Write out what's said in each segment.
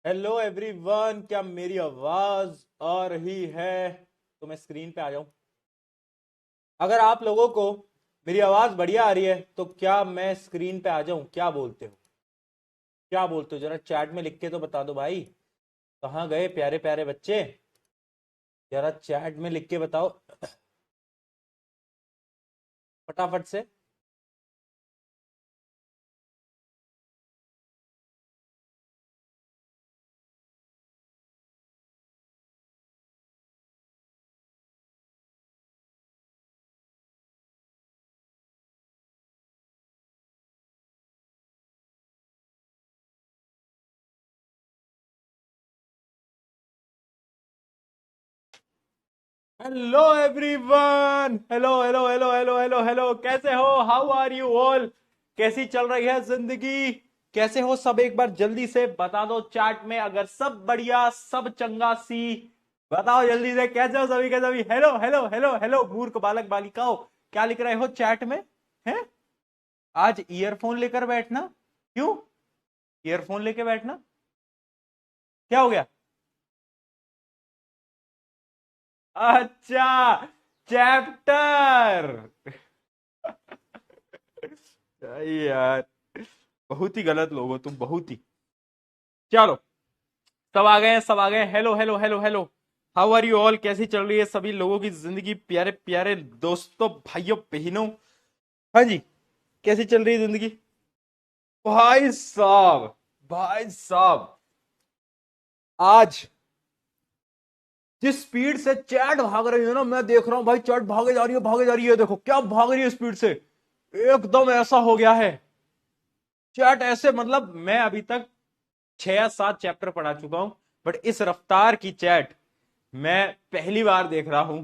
Hello everyone, क्या मेरी आवाज आ रही है? तो मैं स्क्रीन पे आ जाऊं? अगर आप लोगों को मेरी आवाज बढ़िया आ रही है तो क्या मैं स्क्रीन पे आ जाऊं? क्या बोलते हो? क्या बोलते हो? जरा चैट में लिख के तो बता दो भाई। कहाँ गए प्यारे प्यारे बच्चे? जरा चैट में लिख के बताओ फटाफट से। Hello everyone, hello hello hello hello hello hello, कैसे हो? How are you all? कैसी चल रही है जिंदगी? कैसे हो सब? एक बार जल्दी से बता दो चैट में, अगर सब बढ़िया सब चंगा सी। बताओ जल्दी से, कैसे हो सभी के सभी? हेलो हेलो हेलो हेलो मूर्ख बालक बालिकाओं, क्या लिख रहे हो चैट में? हैं? आज ईयरफोन लेकर बैठना? क्यों ईयरफोन लेके बैठना? क्या हो गया? अच्छा, चैप्टर। यार, बहुत ही गलत लोग हो तुम, बहुत ही। चलो, सब आ गए हैं, सब आ गए हैं। Hello hello hello hello, how are you all? कैसी चल रही है सभी लोगों की जिंदगी? प्यारे प्यारे दोस्तों, भाइयों बहनों, हाँ जी, कैसी चल रही है जिंदगी? भाई साहब, भाई साहब, आज जिस स्पीड से चैट भाग रही है ना, मैं देख रहा हूं भाई, चैट भागे जा रही है, भागे जा रही है। देखो क्या भाग रही है स्पीड से, एकदम ऐसा हो गया है चैट ऐसे। मतलब मैं अभी तक 6 या 7 चैप्टर पढ़ा चुका हूं, बट इस रफ्तार की चैट मैं पहली बार देख रहा हूं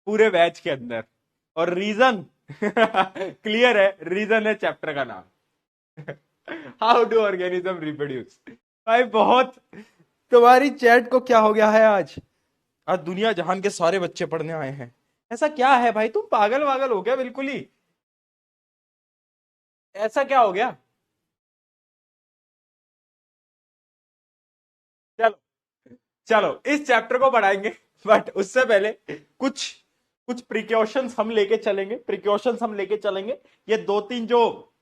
पूरे बैच के अंदर। और रीजन क्लियर है, रीजन है चैप्टर का नाम, हाउ डू ऑर्गेनिज्म रिप्रोड्यूस। भाई बहुत, तुम्हारी चैट को क्या हो गया है आज? आज दुनिया जहान के सारे बच्चे पढ़ने आए हैं। ऐसा क्या है भाई, तुम पागल वागल हो गया बिल्कुल ही? ऐसा क्या हो गया? चलो, चलो इस चैप्टर को पढ़ाएंगे, बट उससे पहले कुछ कुछ प्रिकॉशंस हम लेके चलेंगे, प्रिकॉशंस हम लेके चलेंगे। ये 2-3 जो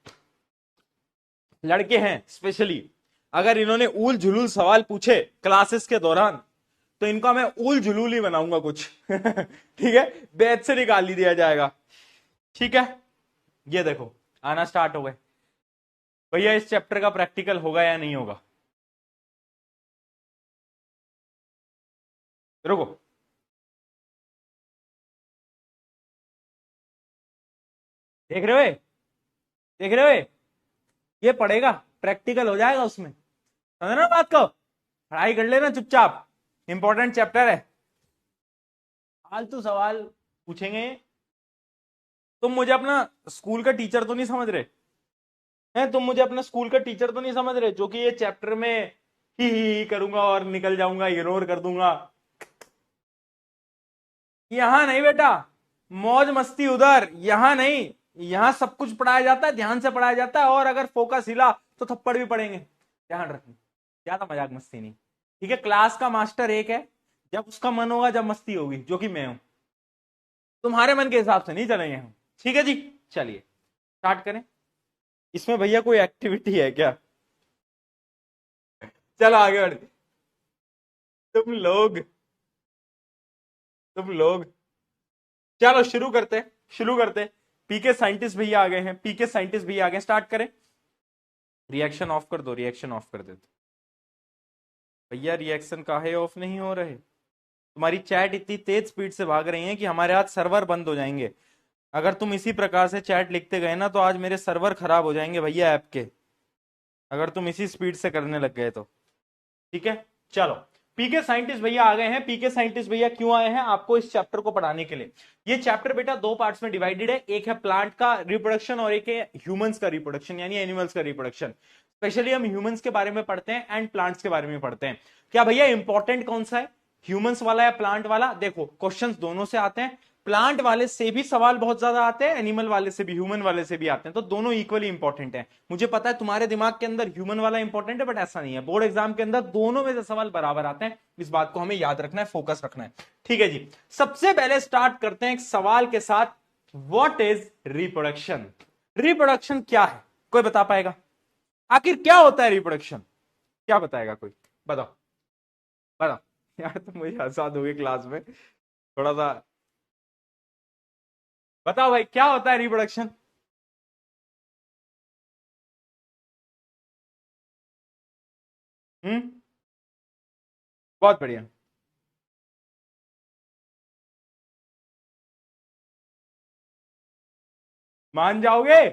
लड़के हैं स्पेशली, अगर इन्होंने ऊल झुलूल सवाल पूछे क्लासेस के दौरान, तो इनका मैं ऊल झुलूल ही बनाऊंगा कुछ ठीक है, बैच से निकाल ही दिया जाएगा। ठीक है, ये देखो आना स्टार्ट हो गए। भैया इस चैप्टर का प्रैक्टिकल होगा या नहीं होगा? रुको, देख रहे हो? देख रहे हो? ये पढ़ेगा, प्रैक्टिकल हो जाएगा उसमें, समझ ना बात को? पढ़ाई कर लेना चुपचाप, इंपॉर्टेंट चैप्टर है। फालतू सवाल पूछेंगे। तुम मुझे अपना स्कूल का टीचर तो नहीं समझ रहे हैं? तुम मुझे अपना स्कूल का टीचर तो नहीं समझ रहे जो कि ये चैप्टर में ही करूंगा और निकल जाऊंगा, इग्नोर कर दूंगा? यहां नहीं बेटा, मौज मस्ती उधर, यहां नहीं। यहां सब कुछ पढ़ाया जाता है, ध्यान से पढ़ाया जाता है, और अगर फोकस हिला तो थप्पड़ भी पड़ेंगे, ध्यान रखना। ज्यादा मजाक मस्ती नहीं, ठीक है? क्लास का मास्टर एक है, जब उसका मन होगा, जब मस्ती होगी, जो कि मैं हूं। तुम्हारे मन के हिसाब से नहीं चलेंगे हम, ठीक है जी? चलिए स्टार्ट करें। इसमें भैया कोई एक्टिविटी है क्या? चलो आगे बढ़। तुम लोग, तुम लोग, चलो शुरू करते, शुरू करते। पीके साइंटिस्ट भैया आ गए हैं, पीके साइंटिस्ट भैया आ गए, स्टार्ट करें। रिएक्शन ऑफ कर दो, रिएक्शन ऑफ कर दे दो भैया। रिएक्शन काहे ऑफ नहीं हो रहे? तुम्हारी चैट इतनी तेज स्पीड से भाग रही है कि हमारे आज सर्वर बंद हो जाएंगे। अगर तुम इसी प्रकार से चैट लिखते गए ना, तो आज मेरे सर्वर खराब हो जाएंगे भैया ऐप के, अगर तुम इसी स्पीड से करने लग गए तो। ठीक है, चलो। पीके साइंटिस्ट भैया आ गए हैं। पीके साइंटिस्ट भैया क्यों आए हैं? आपको इस चैप्टर को पढ़ाने के लिए। ये चैप्टर बेटा 2 पार्ट्स में डिवाइडेड है, एक है प्लांट का रिप्रोडक्शन और एक है ह्यूमंस का रिप्रोडक्शन, यानी एनिमल्स का रिप्रोडक्शन। स्पेशली हम ह्यूमंस के बारे में पढ़ते हैं एंड प्लांट्स के बारे में पढ़ते हैं। क्या भैया इंपॉर्टेंट कौन सा है, ह्यूमंस वाला या प्लांट वाला? देखो क्वेश्चंस दोनों से आते हैं, प्लांट वाले से भी सवाल बहुत ज्यादा आते हैं, एनिमल वाले से भी, ह्यूमन वाले से भी आते हैं, तो दोनों इक्वली इंपॉर्टेंट है। मुझे पता है तुम्हारे दिमाग के अंदर ह्यूमन वाला इंपॉर्टेंट है, बट ऐसा नहीं है, बोर्ड एग्जाम के अंदर दोनों में से सवाल बराबर आते हैं। इस बात को हमें याद रखना है, फोकस रखना है। ठीक है जी, सबसे पहले स्टार्ट करते हैं एक सवाल के साथ। What is reproduction? रिप्रोडक्शन क्या है, कोई बता पाएगा? आखिर क्या होता है रिप्रोडक्शन? क्या बताएगा कोई? बताओ बताओ। यार तुम मुझे हंसा दोगे क्लास में, थोड़ा सा बताओ भाई, क्या होता है रिप्रोडक्शन? बहुत बढ़िया। मान जाओगे?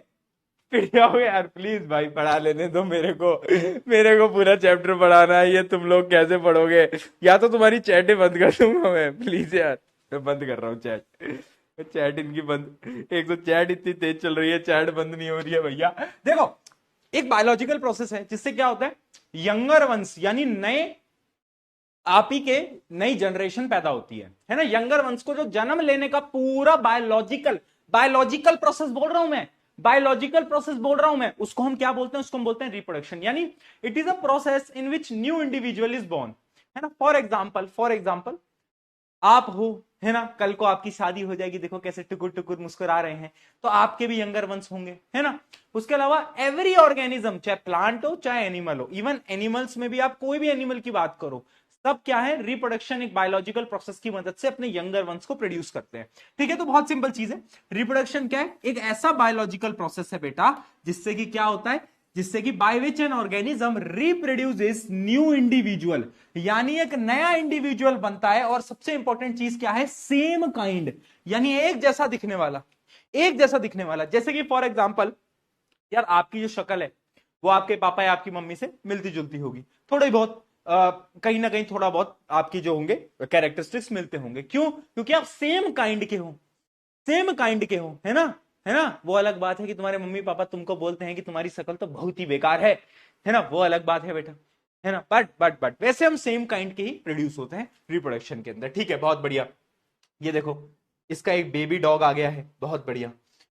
पिट जाओगे यार, प्लीज भाई पढ़ा लेने दो मेरे को। मेरे को पूरा चैप्टर पढ़ाना है, ये तुम लोग कैसे पढ़ोगे? या तो तुम्हारी चैट बंद कर दूंगा मैं, प्लीज यार। मैं बंद कर रहा हूँ चैट। चैट इनकी बंद, एक तो चैट इतनी तेज चल रही है, चैट बंद नहीं हो रही है भैया। देखो, एक बायोलॉजिकल प्रोसेस है जिससे क्या होता है, यंगर वंश यानी नए आप ही के नई जनरेशन पैदा होती है ना। यंगर वंश को जो जन्म लेने का पूरा बायोलॉजिकल बायोलॉजिकल प्रोसेस बोल रहा हूं मैं, बायोलॉजिकल प्रोसेस बोल रहा हूं मैं, उसको हम क्या बोलते हैं? उसको हम बोलते हैं रिप्रोडक्शन। यानी it is a process in which new individual is born, है ना। फॉर एग्जाम्पल आप हो, है ना, कल को आपकी शादी हो जाएगी, देखो कैसे टुकुर टुकुर मुस्कुरा रहे हैं, तो आपके भी यंगर वंश होंगे, है ना। उसके अलावा एवरी ऑर्गेनिज्म, चाहे प्लांट हो चाहे एनिमल हो, इवन एनिमल्स में भी आप कोई भी एनिमल की बात करो, सब क्या है? रिप्रोडक्शन, एक बायोलॉजिकल प्रोसेस की मदद से अपने यंगर वंश को प्रोड्यूस करते हैं। ठीक है, तो बहुत सिंपल चीज है। रिप्रोडक्शन क्या है? एक ऐसा बायोलॉजिकल प्रोसेस है बेटा जिससे कि क्या होता है, जिससे कि bye which an organism reproduces new individual, यानी एक नया इंडिविजुअल बनता है। और सबसे इंपॉर्टेंट चीज क्या है? सेम काइंड, यानी एक जैसा दिखने वाला, एक जैसा दिखने वाला। जैसे कि फॉर एग्जाम्पल, यार आपकी जो शक्ल है वो आपके पापा या आपकी मम्मी से मिलती जुलती होगी, थोड़ी बहुत, कहीं ना कहीं थोड़ा बहुत आपकी जो होंगे कैरेक्टरिस्टिक्स मिलते होंगे। क्यों? क्योंकि आप सेम काइंड के हो, सेम काइंड के हो, है ना, है ना। वो अलग बात है कि तुम्हारे मम्मी पापा तुमको बोलते हैं कि तुम्हारी शक्ल तो बहुत ही बेकार है ना, वो अलग बात है बेटा, है ना। बट वैसे हम सेम काइंड के ही प्रोड्यूस होते हैं रिप्रोडक्शन के अंदर। ठीक है, बहुत बढ़िया। ये देखो, इसका एक बेबी डॉग आ गया है, बहुत बढ़िया,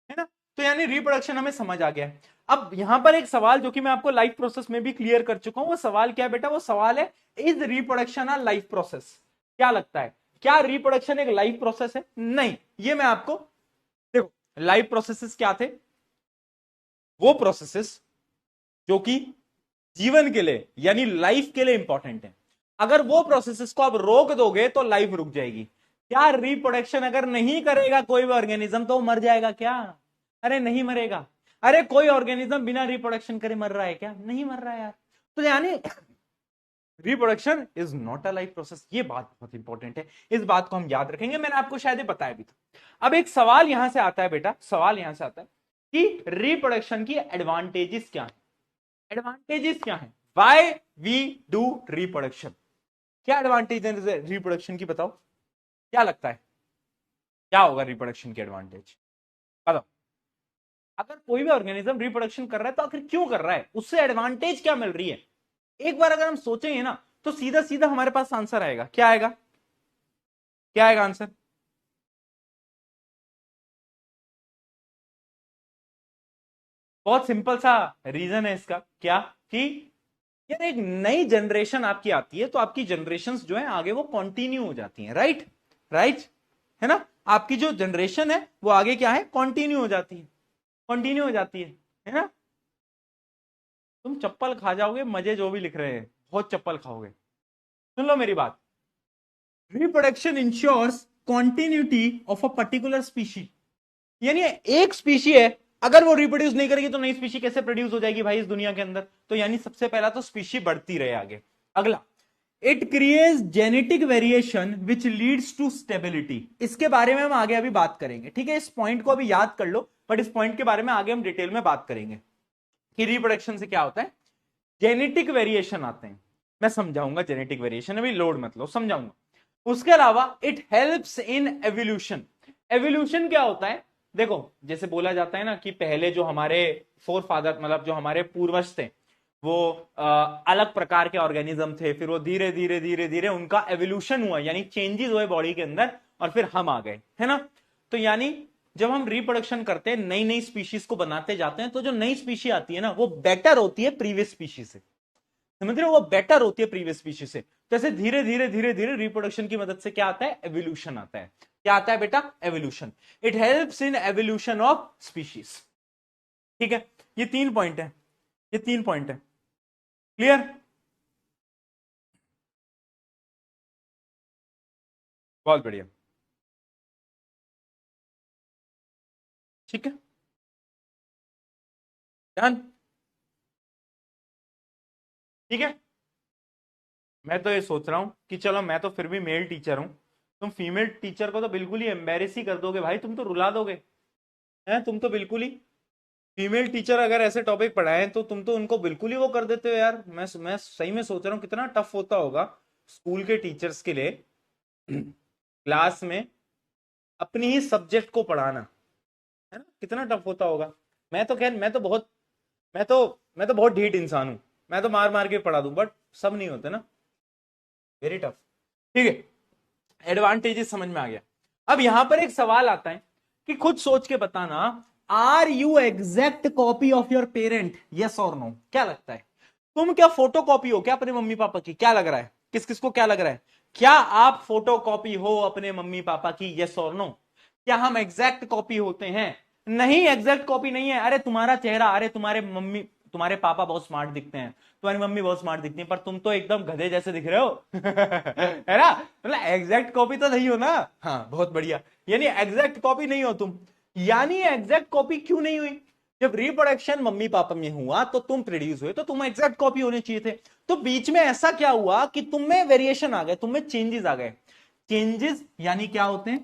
है ना। तो यानी रिप्रोडक्शन हमें समझ आ गया है। अब यहां पर एक सवाल जो कि मैं आपको लाइफ प्रोसेस में भी क्लियर कर चुका हूं, वो सवाल क्या है बेटा? वो सवाल है, is reproduction a life process? क्या लगता है, क्या रिप्रोडक्शन एक लाइफ प्रोसेस है? नहीं, ये मैं आपको, देखो, लाइफ प्रोसेसेस क्या थे? वो प्रोसेसेस जो कि जीवन के लिए यानी लाइफ के लिए इंपॉर्टेंट है। अगर वो प्रोसेसेस को आप रोक दोगे तो लाइफ रुक जाएगी। क्या रिप्रोडक्शन अगर नहीं करेगा कोई भी ऑर्गेनिज्म तो वो मर जाएगा क्या? अरे नहीं मरेगा। अरे कोई ऑर्गेनिज्म बिना रिप्रोडक्शन करे मर रहा है क्या? नहीं मर रहा है यार। तो यानी reproduction is not a life process, ये बात बहुत इंपॉर्टेंट है, इस बात को हम याद रखेंगे। मैंने आपको शायद ये बताया भी था। अब एक सवाल यहां से आता है बेटा, सवाल यहां से आता है कि रिप्रोडक्शन की एडवांटेजेस क्या है? एडवांटेजेस क्या है? Why we do reproduction? क्या एडवांटेज है रिप्रोडक्शन की, बताओ क्या लगता है, क्या होगा रिप्रोडक्शन की एडवांटेज? बताओ। अगर कोई भी ऑर्गेनिज्म रिप्रोडक्शन कर रहा है तो आखिर क्यों कर रहा है, उससे एडवांटेज क्या मिल रही है? एक बार अगर हम सोचेंगे ना तो सीधा सीधा हमारे पास आंसर आएगा। क्या आएगा? क्या आएगा आंसर? बहुत सिंपल सा रीजन है इसका, क्या कि यार एक नई जनरेशन आपकी आती है तो आपकी जनरेशंस जो है आगे वो कंटिन्यू हो जाती हैं, राइट? राइट, है ना। आपकी जो जनरेशन है वो आगे क्या है? कंटिन्यू हो जाती है, कंटिन्यू हो जाती है ना। तुम चप्पल खा जाओगे, मजे जो भी लिख रहे हैं, बहुत चप्पल खाओगे। सुन लो मेरी बात, reproduction ensures continuity of a particular species. यानी एक स्पीशी है, अगर वो रिप्रोड्यूस नहीं करेगी तो नई स्पीशी कैसे प्रोड्यूस हो जाएगी भाई इस दुनिया के अंदर? तो यानी सबसे पहला तो स्पीशी बढ़ती रहे आगे। अगला, it creates genetic variation which leads to stability. इसके बारे में हम आगे अभी बात करेंगे, ठीक है। इस पॉइंट को अभी याद कर लो, बट इस पॉइंट के बारे में आगे हम डिटेल में बात करेंगे कि रिप्रोडक्शन से क्या होता है। जेनेटिक वेरिएशन आते हैं, मैं समझाऊंगा जेनेटिक वेरिएशन, अभी लोड मत लो, समझाऊंगा। उसके अलावा it helps in evolution. Evolution क्या होता है? देखो, जैसे बोला जाता है ना कि पहले जो हमारे फोर फादर, मतलब जो हमारे पूर्वज थे, वो अलग प्रकार के ऑर्गेनिज्म थे, फिर वो धीरे धीरे धीरे धीरे उनका एवोल्यूशन हुआ, यानी चेंजेस हुए बॉडी के अंदर, और फिर हम आ गए, है ना। तो यानी जब हम रिप्रोडक्शन करते हैं, नई नई स्पीशीज को बनाते जाते हैं, तो जो नई स्पीशी आती है ना, वो बेटर होती है प्रीवियस स्पीशी से। समझ रहे हो, वो बेटर होती है प्रीवियस स्पीशीज से। जैसे धीरे धीरे धीरे धीरे रिप्रोडक्शन की मदद से क्या आता है, एवोल्यूशन आता है। क्या आता है बेटा, evolution. It helps in evolution of species. ठीक है, ये 3 पॉइंट है, ये 3 पॉइंट है। क्लियर? बहुत बढ़िया। ठीक है, ध्यान। ठीक है, मैं तो ये सोच रहा हूं कि चलो, मैं तो फिर भी मेल टीचर हूं, तुम फीमेल टीचर को तो बिल्कुल ही एम्बेरेस ही कर दोगे भाई, तुम तो रुला दोगे। हैं, तुम तो बिल्कुल ही, फीमेल टीचर अगर ऐसे टॉपिक पढ़ाएं तो तुम तो उनको बिल्कुल ही वो कर देते हो यार। मैं सही में सोच रहा हूँ कितना टफ होता होगा स्कूल के टीचर्स के लिए क्लास में अपनी ही सब्जेक्ट को पढ़ाना, है ना, कितना टफ होता होगा। मैं तो खैर, मैं तो मैं तो बहुत ढीठ इंसान हूं, मैं तो मार मार के पढ़ा दूं, बट सब नहीं होते ना, वेरी टफ। ठीक है, एडवांटेजेस समझ में आ गया। अब यहां पर एक सवाल आता है कि खुद सोच के बताना, are you exact copy of your parent, yes और नो? क्या लगता है, तुम क्या फोटो कॉपी हो क्या अपने मम्मी पापा की? क्या लग रहा है, किस किस को क्या लग रहा है, क्या आप फोटो कॉपी हो अपने मम्मी पापा की, यस और नो? क्या हम एग्जैक्ट कॉपी होते हैं? नहीं, एग्जैक्ट कॉपी नहीं है। अरे तुम्हारा चेहरा, अरे तुम्हारे मम्मी, तुम्हारे पापा बहुत स्मार्ट दिखते हैं, तुम्हारी मम्मी बहुत स्मार्ट दिखती है, पर तुम तो एकदम गधे जैसे दिख रहे हो है ना, मतलब एग्जैक्ट कॉपी तो नहीं हो ना। हाँ, बहुत बढ़िया, यानी एग्जैक्ट कॉपी नहीं हो तुम। यानी एग्जैक्ट कॉपी क्यों नहीं हुई? जब रिप्रोडक्शन मम्मी पापा में हुआ तो तुम प्रोड्यूस हुए, तो तुम एग्जैक्ट कॉपी होने चाहिए थे। तो बीच में ऐसा क्या हुआ कि तुम में वेरिएशन आ गए, तुम में चेंजेस आ गए। चेंजेस यानी क्या होते हैं,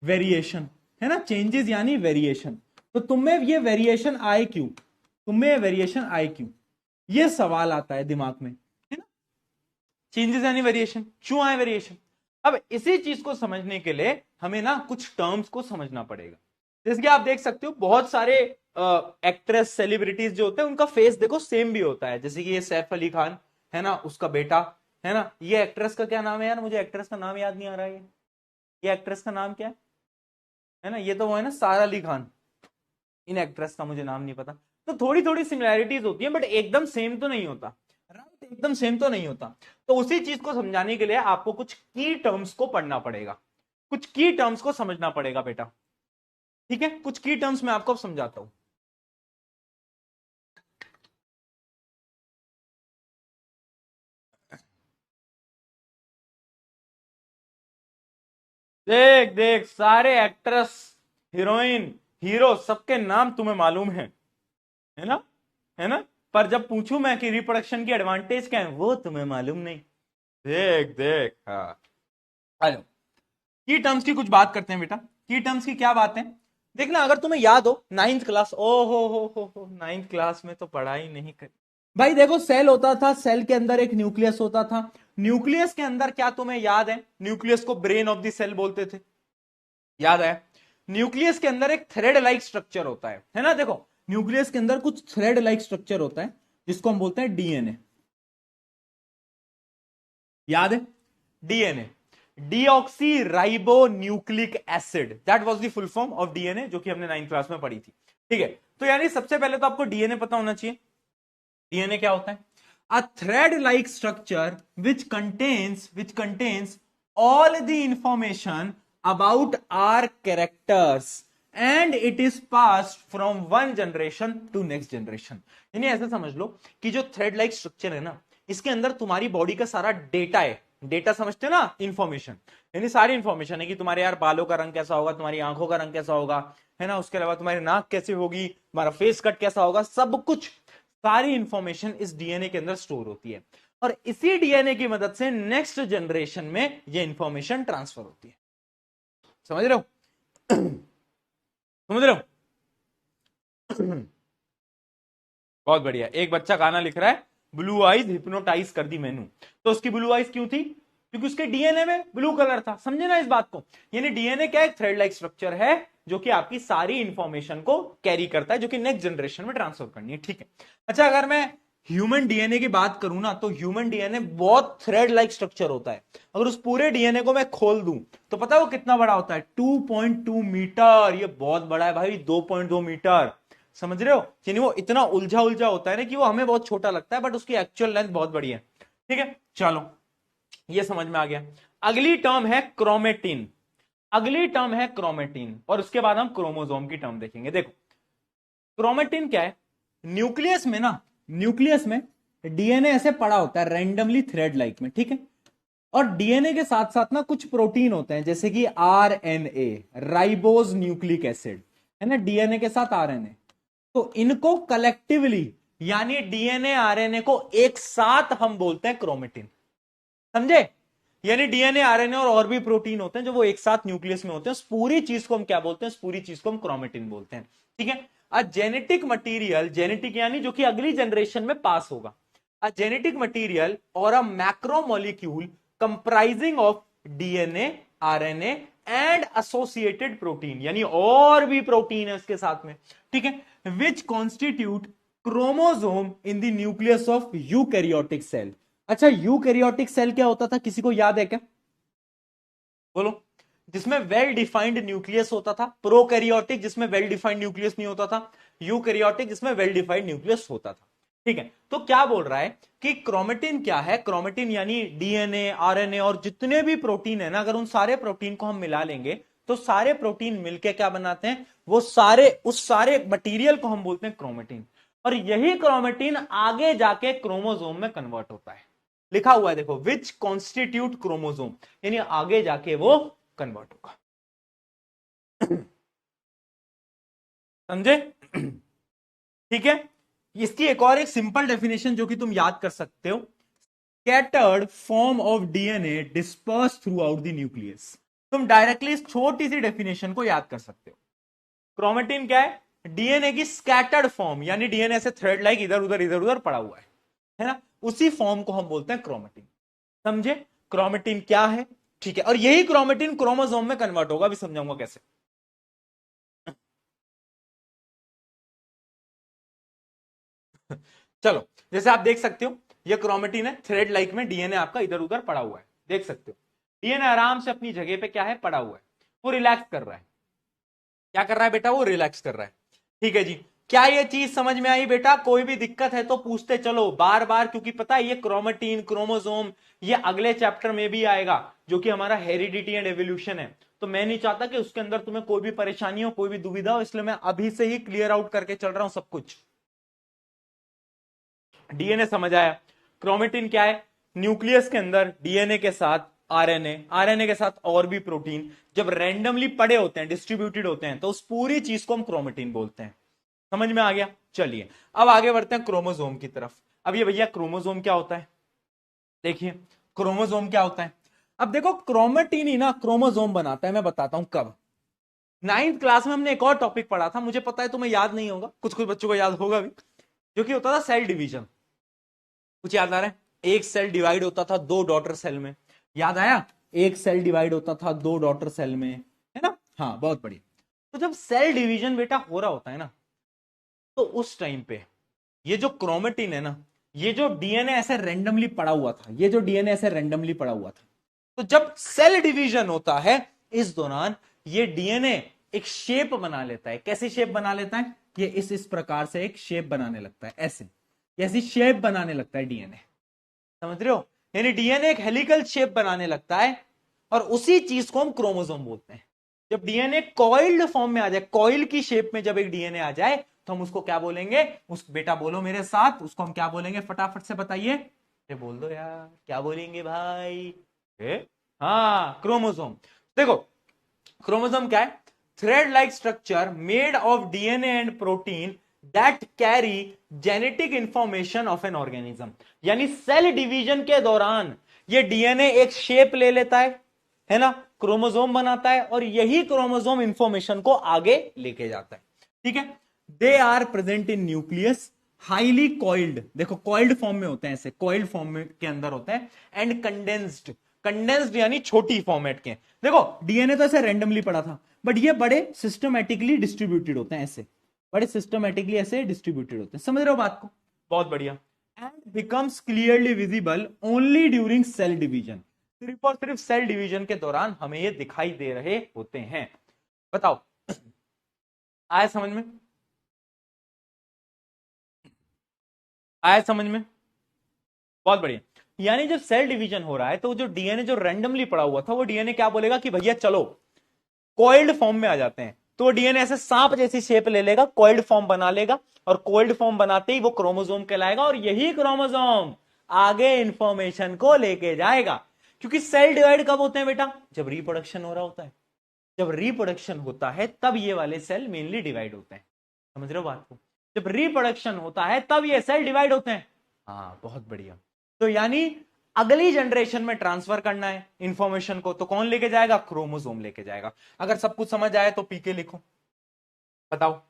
वेरिएशन, है ना, चेंजेस यानी वेरिएशन। तो तुम में ये वेरिएशन आए क्यों, तुम में वेरिएशन आए क्यों, ये सवाल आता है दिमाग में, है ना। चेंजेस यानी वेरिएशन, क्यों आए वेरिएशन? अब इसी चीज को समझने के लिए हमें ना कुछ टर्म्स को समझना पड़ेगा। जैसे कि आप देख सकते हो, बहुत सारे एक्ट्रेस सेलिब्रिटीज जो होते हैं उनका फेस देखो सेम भी होता है। जैसे कि ये सैफ अली खान है ना, उसका बेटा, है ना। ये एक्ट्रेस का क्या नाम है यार, मुझे एक्ट्रेस का नाम याद नहीं आ रहा है। ये एक्ट्रेस का नाम क्या है ना, ये तो वो है ना, सारा अली खान। इन एक्ट्रेस का मुझे नाम नहीं पता। तो थोड़ी थोड़ी सिमिलैरिटीज होती है, बट एकदम सेम तो नहीं होता, राइट, एकदम सेम तो नहीं होता। तो उसी चीज को समझाने के लिए आपको कुछ की टर्म्स को पढ़ना पड़ेगा, कुछ की टर्म्स को समझना पड़ेगा बेटा। ठीक है, कुछ की टर्म्स मैं आपको समझाता हूं। देख देख, सारे एक्ट्रेस, हीरोइन, हीरो, सबके नाम तुम्हें मालूम है ना, है ना। पर जब पूछूं मैं कि रिप्रोडक्शन की एडवांटेज क्या है, वो तुम्हें मालूम नहीं। देख देख, हाँ। हेलो, की टर्म्स की कुछ बात करते हैं बेटा। की टर्म्स की क्या बात है, देखना, अगर तुम्हें याद हो 9th क्लास, ओ हो 9th क्लास में तो पढ़ाई नहीं करी भाई। देखो, सेल होता था, सेल के अंदर एक न्यूक्लियस होता था। न्यूक्लियस के अंदर, क्या तुम्हें याद है, न्यूक्लियस को ब्रेन ऑफ द सेल बोलते थे, याद है। न्यूक्लियस के अंदर एक थ्रेड लाइक स्ट्रक्चर होता है ना। देखो, न्यूक्लियस के अंदर कुछ थ्रेड लाइक स्ट्रक्चर होता है जिसको हम बोलते हैं डीएनए, याद है, DNA, deoxy ribo nucleic acid, that was the full form of DNA, जो कि हमने 9th क्लास में पढ़ी थी। ठीक है, तो यानी सबसे पहले तो आपको डीएनए पता होना चाहिए। डीएनए क्या होता है, a thread like structure which contains all the information about our characters and it is passed from one generation to next generation. यानी ऐसे समझ लो कि जो थ्रेड लाइक स्ट्रक्चर है ना, इसके अंदर तुम्हारी बॉडी का सारा डेटा है। डेटा समझते हो ना, इंफॉर्मेशन, यानी सारी इंफॉर्मेशन है कि तुम्हारे यार बालों का रंग कैसा होगा, तुम्हारी आंखों का रंग कैसा होगा, है ना। उसके अलावा तुम्हारी नाक कैसी होगी, तुम्हारा फेस कट कैसा होगा, सब कुछ, सारी इंफॉर्मेशन इस डीएनए के अंदर स्टोर होती है। और इसी डीएनए की मदद से नेक्स्ट जनरेशन में ये इंफॉर्मेशन ट्रांसफर होती है। समझ रहे हो, समझ रहे हो? बहुत बढ़िया। एक बच्चा गाना लिख रहा है, ब्लू आईज हिप्नोटाइज कर दी मैनू। तो उसकी ब्लू आईज क्यों थी, क्योंकि उसके डीएनए में ब्लू कलर था। समझे ना इस बात को, यानी डीएनए क्या, एक थ्रेड लाइक स्ट्रक्चर है जो कि आपकी सारी इंफॉर्मेशन को कैरी करता है, जो कि नेक्स्ट जनरेशन में ट्रांसफर करनी है। ठीक है, अच्छा, अगर मैं ह्यूमन डीएनए की बात करूं ना, तो ह्यूमन डीएनए बहुत थ्रेड लाइक स्ट्रक्चर होता है। अगर उस पूरे डीएनए को मैं खोल दूं तो पता है वो कितना बड़ा होता है? 2.2 मीटर। ये बहुत बड़ा है भाई, 2.2 मीटर। समझ रहे हो? यानी वो इतना उलझा उलझा होता है ना कि वो हमें बहुत छोटा लगता है, बट उसकी एक्चुअल लेंथ बहुत बड़ी है। ठीक है, चलो ये समझ में आ गया। अगली टर्म है क्रोमेटिन। अगली टर्म है क्रोमेटिन, और उसके बाद हम क्रोमोसोम की टर्म देखेंगे। देखो क्रोमेटिन क्या है? न्यूक्लियस में ना, न्यूक्लियस में डीएनए ऐसे पड़ा होता है रैंडमली थ्रेड लाइक में, ठीक है। और डीएनए के साथ साथ ना कुछ प्रोटीन होते हैं, जैसे कि आरएनए, राइबोज न्यूक्लिक एसिड, है ना, डीएनए के साथ आरएनए। तो इनको कलेक्टिवली, यानी डीएनए आरएनए को एक साथ हम बोलते हैं क्रोमेटिन। समझे? यानी डीएनए आरएनए और भी प्रोटीन होते हैं जो वो एक साथ न्यूक्लियस में होते हैं। उस पूरी चीज को हम क्या बोलते हैं? उस पूरी चीज को हम क्रोमेटिन बोलते हैं। ठीक है। अ जेनेटिक मटीरियल, जेनेटिक यानी जो कि अगली जनरेशन में पास होगा, अ जेनेटिक मटीरियल और a macromolecule comprising of DNA, RNA and associated protein, यानी और भी प्रोटीन है उसके साथ में। ठीक है, which constitute chromosome in the nucleus of eukaryotic cell. अच्छा, यूकैरियोटिक सेल क्या होता था, किसी को याद है क्या? बोलो। जिसमें वेल डिफाइंड न्यूक्लियस होता था। प्रोकैरियोटिक जिसमें वेल डिफाइंड न्यूक्लियस नहीं होता था। यूकैरियोटिक जिसमें वेल डिफाइंड न्यूक्लियस होता था। ठीक है, तो क्या बोल रहा है कि क्रोमेटिन क्या है? क्रोमेटिन यानी डीएनए, आरएनए और जितने भी प्रोटीन है ना, अगर उन सारे प्रोटीन को हम मिला लेंगे तो सारे प्रोटीन मिलके क्या बनाते हैं? वो सारे, उस सारे मटीरियल को हम बोलते हैं क्रोमेटिन। और यही क्रोमेटिन आगे जाके क्रोमोसोम में कन्वर्ट होता है। लिखा हुआ है देखो, विच कॉन्स्टिट्यूट क्रोमोसोम, यानी आगे जाके वो कन्वर्ट होगा। समझे? ठीक है। इसकी एक और एक सिंपल डेफिनेशन जो कि तुम याद कर सकते हो, scattered form of DNA disperse through out the nucleus. तुम डायरेक्टली इस छोटी सी डेफिनेशन को याद कर सकते हो। क्रोमेटिन क्या है? डीएनए की स्कैटर्ड फॉर्म, यानी डीएनए से थ्रेड लाइक इधर उधर पड़ा हुआ है ना, उसी फॉर्म को हम बोलते हैं क्रोमेटिन। समझे क्रोमेटिन क्या है? ठीक है, और यही क्रोमेटिन क्रोमोसोम में कन्वर्ट होगा, भी समझाऊंगा कैसे। चलो, जैसे आप देख सकते हो ये क्रोमेटिन है, थ्रेड लाइक में डीएनए आपका इधर उधर पड़ा हुआ है, देख सकते हो। डीएनए आराम से अपनी जगह पे क्या है, पड़ा हुआ है, वो रिलैक्स कर रहा है। क्या कर रहा है बेटा? वो रिलैक्स कर रहा है। ठीक है जी। क्या ये चीज समझ में आई बेटा? कोई भी दिक्कत है तो पूछते चलो बार बार, क्योंकि पता है ये क्रोमेटिन, क्रोमोसोम, ये अगले चैप्टर में भी आएगा जो कि हमारा हेरिडिटी एंड एवोल्यूशन है। तो मैं नहीं चाहता कि उसके अंदर तुम्हें कोई भी परेशानी हो, कोई भी दुविधा हो, इसलिए मैं अभी से ही क्लियर आउट करके चल रहा हूं सब कुछ। डीएनए समझ आया? क्रोमेटिन क्या है? न्यूक्लियस के अंदर डीएनए के साथ आरएनए, आरएनए के साथ और भी प्रोटीन जब रैंडमली पड़े होते हैं, डिस्ट्रीब्यूटेड होते हैं, तो उस पूरी चीज को हम क्रोमेटिन बोलते हैं। समझ में आ गया? चलिए अब आगे बढ़ते हैं क्रोमोसोम की तरफ। अब ये भैया क्रोमोसोम क्या होता है? देखिए क्रोमोसोम क्या होता है। अब देखो क्रोमेटिन ही ना क्रोमोसोम बनाता है। मैं बताता हूं कब। नाइन्थ क्लास में हमने एक और टॉपिक पढ़ा था, मुझे पता है तुम्हें याद नहीं होगा, कुछ कुछ बच्चों को याद होगा भी, जो कि होता था सेल डिवीजन। कुछ याद आ रहा है? एक सेल डिवाइड होता था दो डॉटर सेल में। याद आया? एक सेल डिवाइड होता था दो डॉटर सेल में, है ना? हाँ, बहुत बढ़िया। तो जब सेल डिवीजन बेटा हो रहा होता है ना, तो उस टाइम पे ये जो क्रोमेटिन है ना, ये जो डीएनए ऐसे रैंडमली पड़ा हुआ था, ये जो डीएनए ऐसे रैंडमली पड़ा हुआ था, तो जब सेल डिवीजन होता है इस दौरान ये डीएनए एक शेप बना लेता है। कैसी शेप बना लेता है? ये इस प्रकार से एक शेप बनाने लगता है, ऐसे ऐसी शेप बनाने लगता है डीएनए। समझ रहे हो? यानी डीएनए एक हेलिकल शेप बनाने लगता है, और उसी चीज को हम क्रोमोसोम बोलते हैं। जब डीएनए कॉइल्ड फॉर्म में आ जाए, कॉइल की शेप में जब एक डीएनए आ जाए, तो हम उसको क्या बोलेंगे? उस बेटा बोलो मेरे साथ, उसको हम क्या बोलेंगे? फटाफट से बताइए। बोल दो यार, क्या बोलेंगे भाई? हाँ, क्रोमोसोम। देखो क्रोमोसोम क्या है? Thread like structure made of DNA and protein that carry genetic information of an organism. यानी सेल डिवीजन के दौरान ये डीएनए एक शेप ले लेता है ना, क्रोमोसोम बनाता है, और यही क्रोमोसोम इंफॉर्मेशन को आगे लेके जाता है। ठीक है। They are present in nucleus, highly coiled, देखो कॉइल्ड फॉर्म में होते हैं, ऐसे कॉइल्ड फॉर्म में के अंदर होते हैं, एंड कंडेंस्ड, कंडेंस्ड यानी छोटी फॉर्मेट के। देखो डीएनए तो ऐसे रैंडमली पड़ा था, बट ये बड़े सिस्टमैटिकली डिस्ट्रीब्यूटेड होते हैं, ऐसे बड़े सिस्टमैटिकली ऐसे डिस्ट्रीब्यूटेड होते हैं। समझ रहे हो बात को? बहुत बढ़िया। And becomes clearly visible only during cell division. सिर्फ और सिर्फ सेल डिवीजन के दौरान हमें ये दिखाई दे रहे होते हैं। बताओ, आया समझ में? आया समझ में? बहुत बढ़िया। यानी जब सेल डिवीजन हो रहा है तो जो डीएनए जो रैंडमली पड़ा हुआ था वो डीएनए क्या बोलेगा कि भैया चलो कॉइल्ड फॉर्म में आ जाते हैं। तो डीएनए ऐसे सांप जैसी शेप ले लेगा, कॉइल्ड फॉर्म बना लेगा, और कॉइल्ड फॉर्म बनाते ही वो क्रोमोसोम कहलाएगा, और यही क्रोमोसोम आगे इंफॉर्मेशन को लेके जाएगा। क्योंकि सेल डिवाइड कब होते हैं बेटा? जब रिप्रोडक्शन हो रहा होता है। जब रिप्रोडक्शन होता है तब ये वाले सेल मेनली डिवाइड होते हैं। समझ रहे हो बात को? जब रिप्रोडक्शन होता है तब ये सेल डिवाइड होते हैं। हाँ, बहुत बढ़िया। तो यानी अगली जनरेशन में ट्रांसफर करना है इंफॉर्मेशन को, तो कौन लेके जाएगा? क्रोमोसोम लेके जाएगा। अगर सब कुछ समझ आए तो पीके लिखो। बताओ,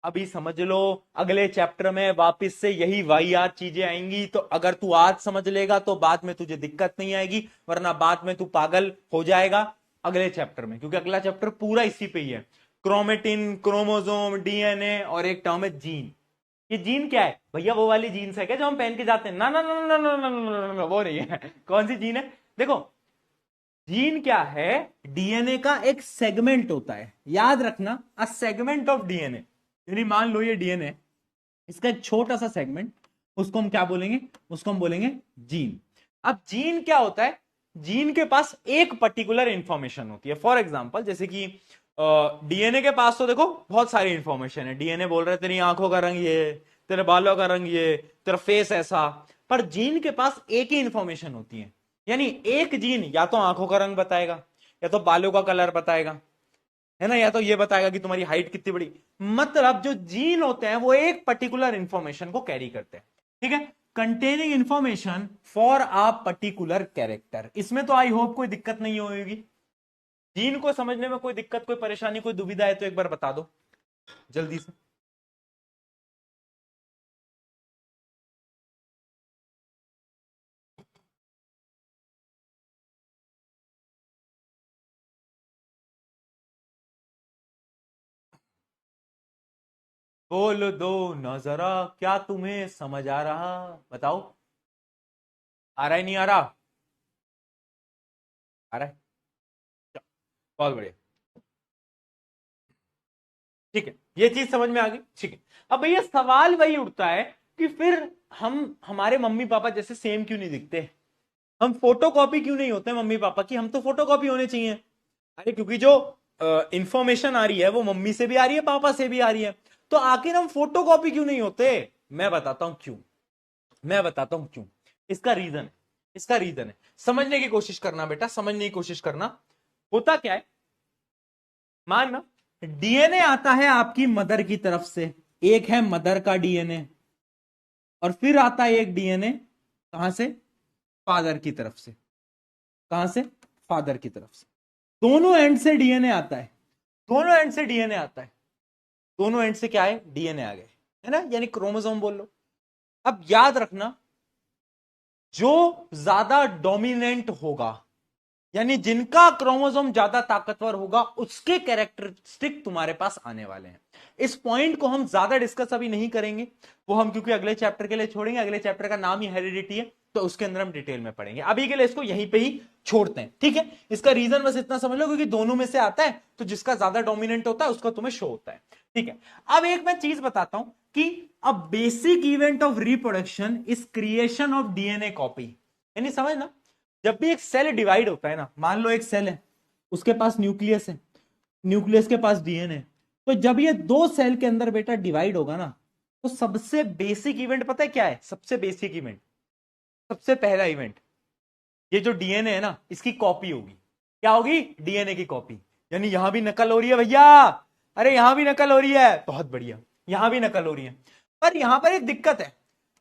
अभी समझ लो, अगले चैप्टर में वापस से यही वाहियात चीजें आएंगी। तो अगर तू आज समझ लेगा तो बाद में तुझे दिक्कत नहीं आएगी, वरना बाद में तू पागल हो जाएगा अगले चैप्टर में, क्योंकि अगला चैप्टर पूरा इसी पे ही है। क्रोमेटिन, क्रोमोसोम, डीएनए, और एक टर्म है जीन। ये जीन क्या है भैया? वो वाली जीन्स है क्या जो हम पहन के जाते हैं? ना ना ना ना ना ना ना ना, वो नहीं है। कौन सी जीन है? देखो, जीन क्या है? डीएनए का एक सेगमेंट होता है, याद रखना, अ सेगमेंट ऑफ डीएनए। यानी मान लो ये डीएनए, इसका एक छोटा सा सेगमेंट, उसको हम क्या बोलेंगे? उसको हम बोलेंगे जीन। अब जीन क्या होता है? जीन के पास एक पर्टिकुलर इंफॉर्मेशन होती है। फॉर एग्जांपल, जैसे कि डीएनए के पास तो देखो बहुत सारी इंफॉर्मेशन है। डीएनए बोल रहा है तेरी आंखों का रंग ये, तेरे बालों का रंग ये, तेरा फेस ऐसा। पर जीन के पास एक ही इंफॉर्मेशन होती है। यानी एक जीन या तो आंखों का रंग बताएगा, या तो बालों का कलर बताएगा, है ना, या तो ये बताएगा कि तुम्हारी हाइट कितनी बड़ी। मतलब जो जीन होते हैं वो एक पर्टिकुलर इंफॉर्मेशन को कैरी करते हैं। ठीक है, containing information for a particular character. इसमें तो आई होप कोई दिक्कत नहीं होगी। जीन को समझने में कोई दिक्कत, कोई परेशानी, कोई दुविधा है तो एक बार बता दो जल्दी से। बोल दो न जरा, क्या तुम्हें समझ आ रहा? बताओ, आ रहा है नहीं आ रहा? आ रहा है? बहुत बढ़िया। ठीक है, ये चीज समझ में आ गई। ठीक है, अब भैया सवाल वही उठता है कि फिर हम हमारे मम्मी पापा जैसे सेम क्यों नहीं दिखते? हम फोटो कॉपी क्यों नहीं होते मम्मी पापा की? हम तो फोटो कॉपी होने चाहिए। अरे क्योंकि जो इंफॉर्मेशन आ रही है वो मम्मी से भी आ रही है, पापा से भी आ रही है। तो आखिर हम फोटो कॉपी क्यों नहीं होते? मैं बताता हूं क्यों। मैं बताता हूं क्यों। इसका रीजन है, इसका रीजन है। समझने की कोशिश करना बेटा, समझने की कोशिश करना। होता क्या है, मानना डीएनए आता है आपकी मदर की तरफ से, एक है मदर का डीएनए, और फिर आता है एक डीएनए कहां से? फादर की तरफ से। कहां से? फादर की तरफ से। दोनों एंड से डीएनए आता है, दोनों एंड से डीएनए आता है। दोनों एंड से क्या है? डीएनए आ गए, है ना, यानी क्रोमोसोम बोल लो। अब याद रखना, जो ज्यादा डोमिनेंट होगा, यानी जिनका क्रोमोसोम ज्यादा ताकतवर होगा, उसके कैरेक्टरिस्टिक तुम्हारे पास आने वाले हैं। इस पॉइंट को हम ज्यादा डिस्कस अभी नहीं करेंगे, वो हम क्योंकि अगले चैप्टर के लिए छोड़ेंगे। अगले चैप्टर का नाम ही हेरिडिटी है, तो उसके अंदर हम डिटेल में पढ़ेंगे। अभी के लिए इसको यहीं पे ही छोड़ते हैं, ठीक है। इसका रीजन बस इतना समझ लो, क्योंकि दोनों में से आता है, तो जिसका ज्यादा डोमिनेंट होता है उसका तुम्हें शो होता है, ठीक है। अब एक मैं चीज बताता हूं कि a basic event of reproduction is creation of DNA copy. यानी समझना, जब भी एक सेल डिवाइड होता है ना, मान लो एक सेल है, उसके पास न्यूक्लियस है, न्यूक्लियस के पास डीएनए है, तो जब ये दो सेल के अंदर बेटा डिवाइड होगा ना, तो सबसे बेसिक इवेंट पता है क्या है? सबसे बेसिक इवेंट, सबसे पहला इवेंट, ये जो डीएनए है ना, इसकी कॉपी होगी। क्या होगी? डीएनए की कॉपी। यानी यहां भी नकल हो रही है भैया, अरे यहां भी नकल हो रही है, बहुत बढ़िया, यहां भी नकल हो रही है। पर यहां पर एक दिक्कत है,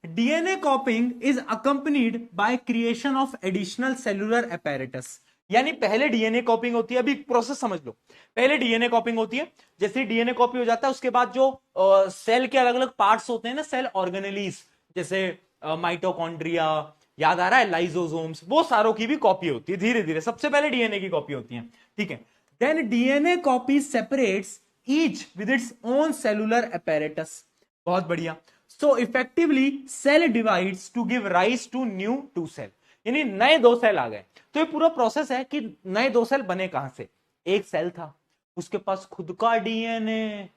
DNA copying is accompanied by creation of additional cellular apparatus. यानी पहले डीएनए कॉपिंग होती है, अभी प्रोसेस समझ लो। पहले डीएनए कॉपिंग होती है, जैसे डीएनए कॉपी हो जाता है उसके बाद जो सेल के अलग अलग पार्ट्स होते हैं ना, सेल ऑर्गेनेलीज, जैसे माइटोकॉन्ड्रिया, याद आ रहा है, लाइजोसोम्स, वो सारों की भी कॉपी होती है धीरे धीरे। सबसे पहले डीएनए की कॉपी होती है, ठीक है। Then DNA copy separates each with its own cellular apparatus. बहुत बढ़िया। So effectively cell divides to give rise to new two cell, यानी नए दो सेल आ गए। तो ये पूरा प्रोसेस है कि नए दो सेल बने कहां से, एक सेल था उसके पास खुद का डीएनए,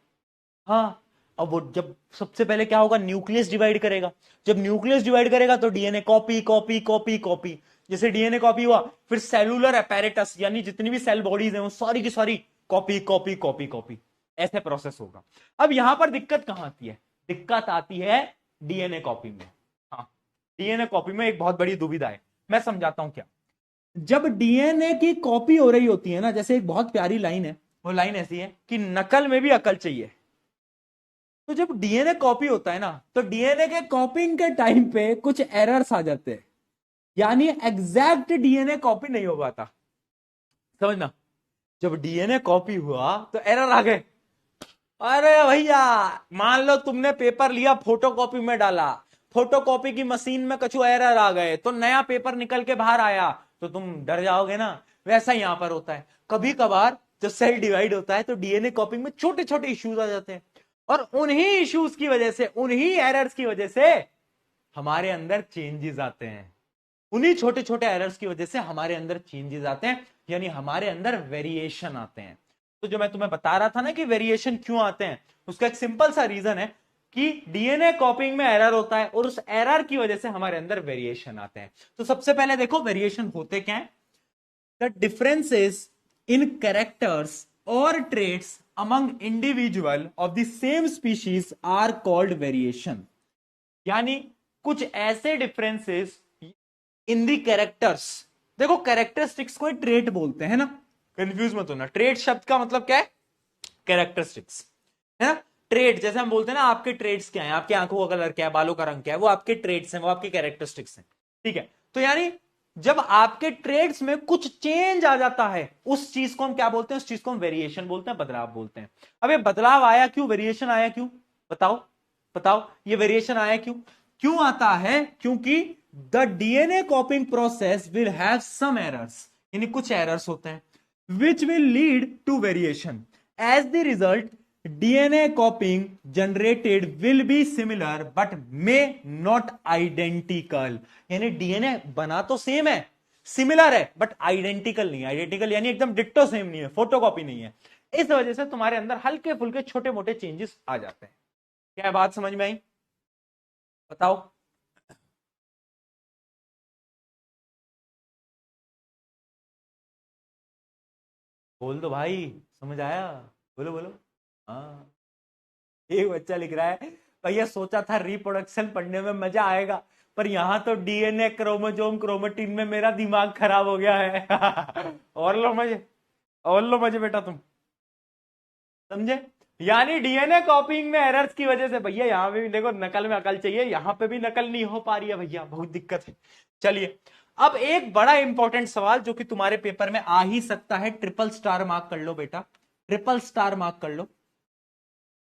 हाँ, अब वो जब सबसे पहले क्या होगा, न्यूक्लियस डिवाइड करेगा, जब न्यूक्लियस डिवाइड करेगा तो DNA copy copy copy copy, जैसे डीएनए कॉपी हुआ फिर सेलुलर अपैरेटस यानी जितनी भी सेल बॉडीज हैं वो सारी की सारी कॉपी कॉपी कॉपी कॉपी, ऐसे प्रोसेस होगा। अब यहां पर दिक्कत कहां आती है, दिक्कत आती है डीएनए कॉपी में। हाँ, डीएनए कॉपी में एक बहुत बड़ी दुविधा है, मैं समझाता हूं क्या। जब डीएनए की कॉपी हो रही होती है ना, जैसे एक बहुत प्यारी लाइन है, वो लाइन ऐसी है कि नकल में भी अकल चाहिए। तो जब डीएनए कॉपी होता है ना, तो डीएनए के कॉपिंग के टाइम पे कुछ एरर्स आ जाते हैं, यानी एग्जैक्ट डीएनए कॉपी नहीं हो पाता, समझना। जब डीएनए कॉपी हुआ तो एरर आ गए। अरे भैया, मान लो तुमने पेपर लिया फोटोकॉपी में डाला, फोटोकॉपी की मशीन में कुछ एरर आ गए तो नया पेपर निकल के बाहर आया, तो तुम डर जाओगे ना। वैसा यहां पर होता है, कभी कभार जब सेल डिवाइड होता है तो डीएनए कॉपिंग में छोटे छोटे इश्यूज आ जाते हैं, और उन्हीं इश्यूज की वजह से, उन्हीं एरर्स की वजह से हमारे अंदर चेंजेस आते हैं, उन्हीं छोटे छोटे एरर्स की वजह से हमारे अंदर चेंजेस आते हैं, यानी हमारे अंदर वेरिएशन आते हैं। तो जो मैं तुम्हें बता रहा था ना कि वेरिएशन क्यों आते हैं, उसका एक सिंपल सा रीजन है कि डीएनए कॉपिंग में एरर होता है और उस एरर की वजह से हमारे अंदर वेरिएशन आते हैं। तो सबसे पहले देखो वेरिएशन होते क्या है। द डिफरेंसेस इन कैरेक्टर्स और traits among individual of the same species are called variation, यानी कुछ ऐसे डिफरेंसेस इन दी कैरेक्टर्स, देखो कैरेक्टरिस्टिक्स को ट्रेट बोलते हैं ना, कंफ्यूज मत होना, ट्रेट शब्द का मतलब क्या है, कैरेक्टरिस्टिक्स है ना। ट्रेट जैसे हम बोलते हैं ना, आपके ट्रेट्स क्या है, आपकी आंखों का कलर क्या है, बालों का रंग क्या है, वो आपके ट्रेट्स हैं, वो आपके कैरेक्टरिस्टिक्स हैं, ठीक है। तो यानी जब आपके ट्रेड्स में कुछ चेंज आ जाता है, उस चीज को हम क्या बोलते हैं, उस चीज को हम वेरिएशन बोलते हैं, बदलाव बोलते हैं। अब ये बदलाव आया क्यों, वेरिएशन आया क्यों, बताओ बताओ, ये वेरिएशन आया क्यों, क्यों आता है, क्योंकि the DNA copying process will have some errors, यानी कुछ एरर्स होते हैं which will lead to variation, as the result DNA copying generated will be similar but may not identical, यानी डीएनए बना तो सेम है, सिमिलर है बट आइडेंटिकल नहीं है, आइडेंटिकल यानी एकदम डिट्टो सेम नहीं है, फोटोकॉपी नहीं है। इस वजह से तुम्हारे अंदर हल्के फुल्के छोटे मोटे चेंजेस आ जाते हैं। क्या बात समझ में आई, बताओ। बोल दो भाई, समझ आया, बोलो बोलो। हाँ, एक बच्चा लिख रहा है, भैया सोचा था रिप्रोडक्शन पढ़ने में मजा आएगा, पर यहां तो डीएनए क्रोमोजोम क्रोमेटिन में मेरा दिमाग खराब हो गया है। और लो मजे, और लो मजे बेटा तुम, समझे। यानी डीएनए कॉपिंग में एरर्स की वजह से भैया यहां पे भी देखो नकल में अकल चाहिए, यहां पे भी नकल नहीं हो पा रही है भैया, बहुत दिक्कत है। चलिए, अब एक बड़ा इंपॉर्टेंट सवाल जो कि तुम्हारे पेपर में आ ही सकता है, ट्रिपल स्टार मार्क कर लो बेटा, ट्रिपल स्टार मार्क कर लो,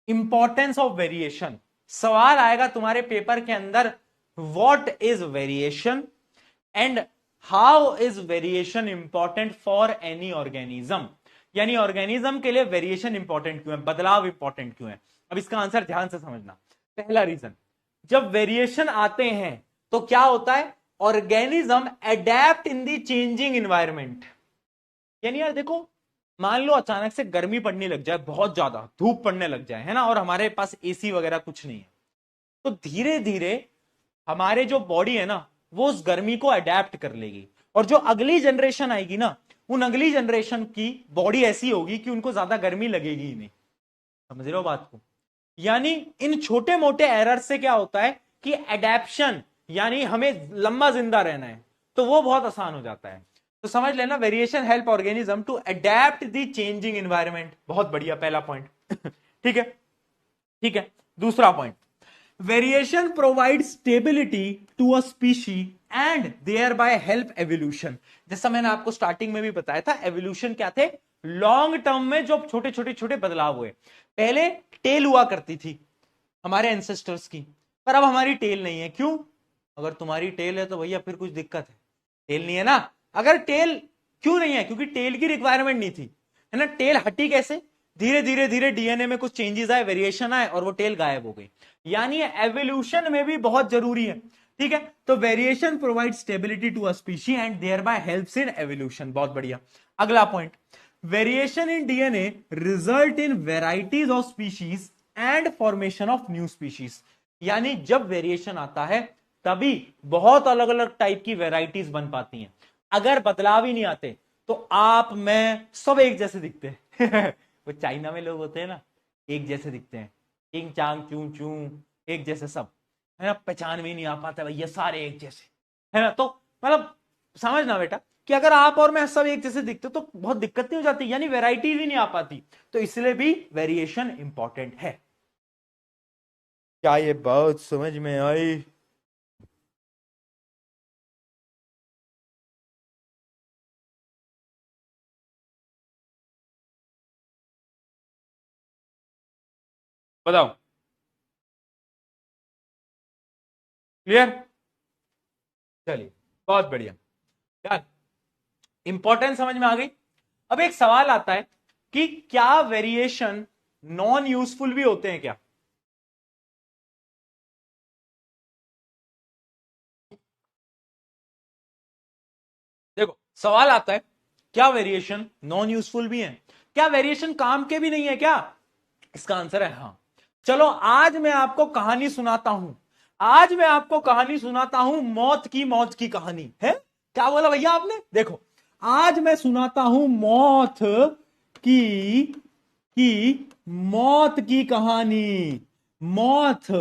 इंपॉर्टेंस ऑफ वेरिएशन। सवाल आएगा तुम्हारे पेपर के अंदर, what is variation and how is variation important for any organism, यानी ऑर्गेनिज्म के लिए वेरिएशन इंपॉर्टेंट क्यों है, बदलाव इंपॉर्टेंट क्यों है। अब इसका आंसर ध्यान से समझना। पहला रीजन, जब वेरिएशन आते हैं तो क्या होता है, organism adapt in the changing environment, यानी यार देखो, मान लो अचानक से गर्मी पड़ने लग जाए, बहुत ज्यादा धूप पड़ने लग जाए, है ना, और हमारे पास एसी वगैरह कुछ नहीं है, तो धीरे धीरे हमारे जो बॉडी है ना, वो उस गर्मी को अडेप्ट कर लेगी, और जो अगली जनरेशन आएगी ना, उन अगली जनरेशन की बॉडी ऐसी होगी कि उनको ज्यादा गर्मी लगेगी ही नहीं। समझ रहे हो बात को, यानी इन छोटे मोटे एरर से क्या होता है कि एडेप्शन, यानी हमें लंबा जिंदा रहना है तो वो बहुत आसान हो जाता है। तो समझ लेना, variation help organism to adapt the changing environment, बहुत बढ़िया पहला पॉइंट। ठीक है, ठीक है। दूसरा point, variation provide stability to a species and thereby help evolution, जैसा मैंने आपको स्टार्टिंग में भी बताया था, एवोल्यूशन क्या थे, लॉन्ग टर्म में जो छोटे छोटे छोटे बदलाव हुए। पहले टेल हुआ करती थी हमारे एंसेस्टर्स की, पर अब हमारी टेल नहीं है, क्यों, अगर तुम्हारी टेल है तो भैया फिर कुछ दिक्कत है, टेल नहीं है ना, अगर टेल क्यों नहीं है, क्योंकि टेल की रिक्वायरमेंट नहीं थी, है ना। टेल हटी कैसे, धीरे धीरे धीरे डीएनए में कुछ चेंजेस आए, वेरिएशन आए और वो टेल गायब हो गई। यानी एवोल्यूशन में भी बहुत जरूरी है, ठीक है। तो variation provide stability to a species and thereby helps in evolution. बहुत बढ़िया। अगला point, variation in DNA result in varieties of species and formation of new species. यानी जब वेरिएशन आता है तभी बहुत अलग अलग टाइप की वेराइटीज बन पाती हैं। अगर बदलाव ही नहीं आते तो आप मैं सब एक जैसे दिखते हैं वो चाइना में लोग होते हैं ना, एक जैसे दिखते हैं, किंग चांग चू चू, एक जैसे सब, है ना, पहचान में नहीं आ पाता भैया सारे एक जैसे, है ना। तो मतलब समझना बेटा कि अगर आप और मैं सब एक जैसे दिखते तो बहुत दिक्कत नहीं हो जाती, यानी वैरायटी भी नहीं आ पाती। तो इसलिए भी वेरिएशन इंपॉर्टेंट है। क्या ये बहुत समझ में आई? बताओ, क्लियर? चलिए, बहुत बढ़िया यार, इंपॉर्टेंस समझ में आ गई। अब एक सवाल आता है कि क्या वेरिएशन नॉन यूजफुल भी होते हैं क्या? देखो सवाल आता है, क्या वेरिएशन नॉन यूजफुल भी है? क्या वेरिएशन काम के भी नहीं है क्या? इसका आंसर है हाँ। चलो आज मैं आपको कहानी सुनाता हूं, आज मैं आपको कहानी सुनाता हूं, मौत की कहानी है। क्या बोला भैया आपने? देखो आज मैं सुनाता हूं की मौत की कहानी। मौत,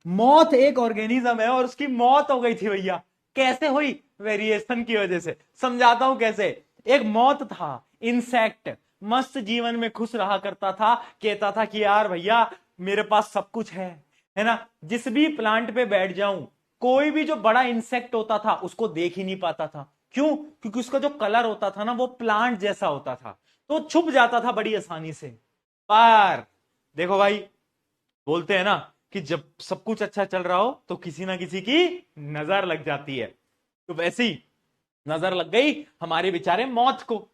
मौत एक ऑर्गेनिज्म है और उसकी मौत हो गई थी भैया। कैसे हुई? वेरिएशन की वजह से। समझाता हूं कैसे। एक मौत था, इंसेक्ट, मस्त जीवन में खुश रहा करता था, कहता था कि यार भैया मेरे पास सब कुछ है ना। जिस भी प्लांट पे बैठ जाऊं, कोई भी जो बड़ा इंसेक्ट होता था उसको देख ही नहीं पाता था। क्यों? क्योंकि उसका जो कलर होता था ना वो प्लांट जैसा होता था, तो छुप जाता था बड़ी आसानी से। पर देखो भाई, बोलते हैं ना कि जब सब कुछ अच्छा चल रहा हो तो किसी ना किसी की नजर लग जाती है। तो वैसे ही नजर लग गई हमारे बेचारे मौत को।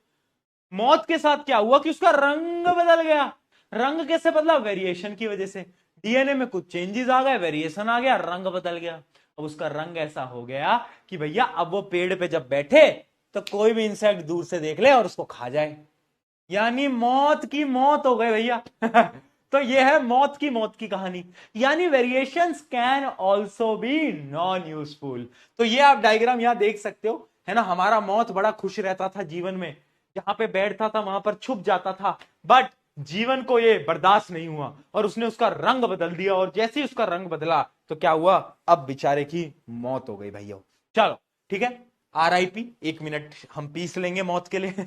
मौत के साथ क्या हुआ कि उसका रंग बदल गया। रंग कैसे बदला? वेरिएशन की वजह से। डीएनए में कुछ चेंजेस आ गए, वेरिएशन आ गया, रंग बदल गया। अब उसका रंग ऐसा हो गया कि भैया अब वो पेड़ पे जब बैठे तो कोई भी इंसेक्ट दूर से देख ले और उसको खा जाए। यानी मौत की मौत हो गए भैया तो ये है मौत की कहानी। यानी variations can also be non useful. तो ये आप डायग्राम यहां देख सकते हो, है ना। हमारा मौत बड़ा खुश रहता था जीवन में, जहां पे बैठता था वहां पर छुप जाता था, बट जीवन को ये बर्दाश्त नहीं हुआ और उसने उसका रंग बदल दिया। और जैसे ही उसका रंग बदला तो क्या हुआ? अब बेचारे की मौत हो गई भैया। चलो ठीक है, आरआईपी। एक मिनट हम पीस लेंगे मौत के लिए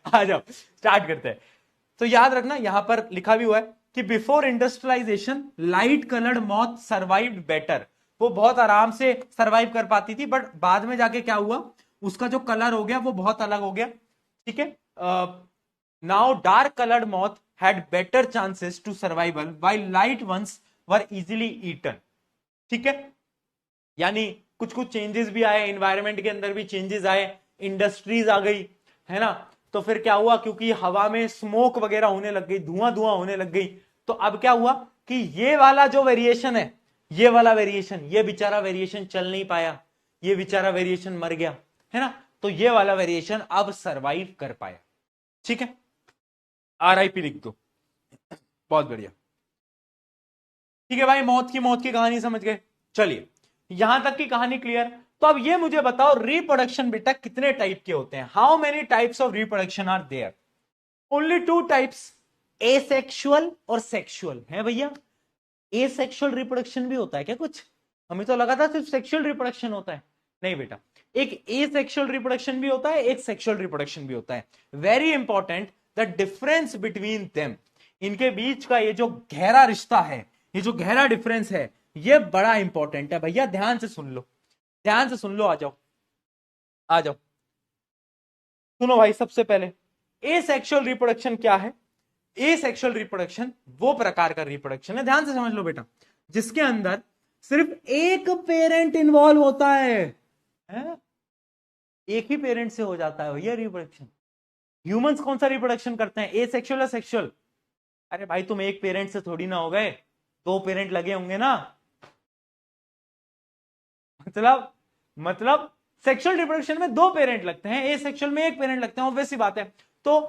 आ जाओ स्टार्ट करते हैं। तो याद रखना यहां पर लिखा भी हुआ है कि before industrialization light coloured moth survived better. वो बहुत आराम से सर्वाइव कर पाती थी, बट बाद में जाके क्या हुआ, उसका जो कलर हो गया वो बहुत अलग हो गया, ठीक है। Now dark coloured moth had better chances to survival while light ones were easily eaten. ठीक है, यानी कुछ कुछ चेंजेस भी आए, एनवायरनमेंट के अंदर भी चेंजेस आए, इंडस्ट्रीज आ गई, है ना। तो फिर क्या हुआ, क्योंकि हवा में स्मोक वगैरह होने लग गई, धुआं धुआं होने लग गई, तो अब क्या हुआ कि ये वाला जो वेरिएशन है, ये वाला वेरिएशन, ये बेचारा वेरिएशन चल नहीं पाया, ये बेचारा वेरिएशन मर गया, है ना। तो ये वाला वेरिएशन अब सरवाइव कर पाया। ठीक है, आरआईपी लिख दो। बहुत बढ़िया। ठीक है भाई, मौत की कहानी समझ गए। चलिए यहां तक की कहानी क्लियर। तो अब ये मुझे बताओ, रिप्रोडक्शन बेटा कितने टाइप के होते हैं? How many types of reproduction are there? Only two types, asexual और सेक्सुअल है भैया। एसेक्सुअल रिप्रोडक्शन भी होता है क्या कुछ? हमें तो लगा था सिर्फ सेक्सुअल रिप्रोडक्शन होता है। नहीं बेटा, एक एसेक्सुअल रिप्रोडक्शन भी होता है, एक सेक्सुअल रिप्रोडक्शन भी होता है। Very important, the difference between them, इनके बीच का ये जो गहरा रिश्ता है, ये जो गहरा डिफरेंस है, ये बड़ा इंपॉर्टेंट है भैया। ध्यान से सुन लो, ध्यान से सुन लो। आ जाओ आ जाओ, सुनो भाई। सबसे पहले एसेक्सुअल रिप्रोडक्शन क्या है? एसेक्सुअल रिप्रोडक्शन वो प्रकार का रिप्रोडक्शन है, ध्यान से समझ लो बेटा, जिसके अंदर सिर्फ एक पेरेंट इन्वॉल्व होता है? एक ही पेरेंट से हो जाता है भैया रिप्रोडक्शन। ह्यूमंस कौन सा रिप्रोडक्शन करते हैं, एसेक्सुअल या सेक्सुअल? अरे भाई तुम एक पेरेंट से थोड़ी ना हो गए, दो पेरेंट लगे होंगे ना। मतलब सेक्सुअल रिप्रोडक्शन में दो पेरेंट लगते हैं, ए सेक्सुअल में एक पेरेंट लगते हैं, ऑब्वियस सी बात है। तो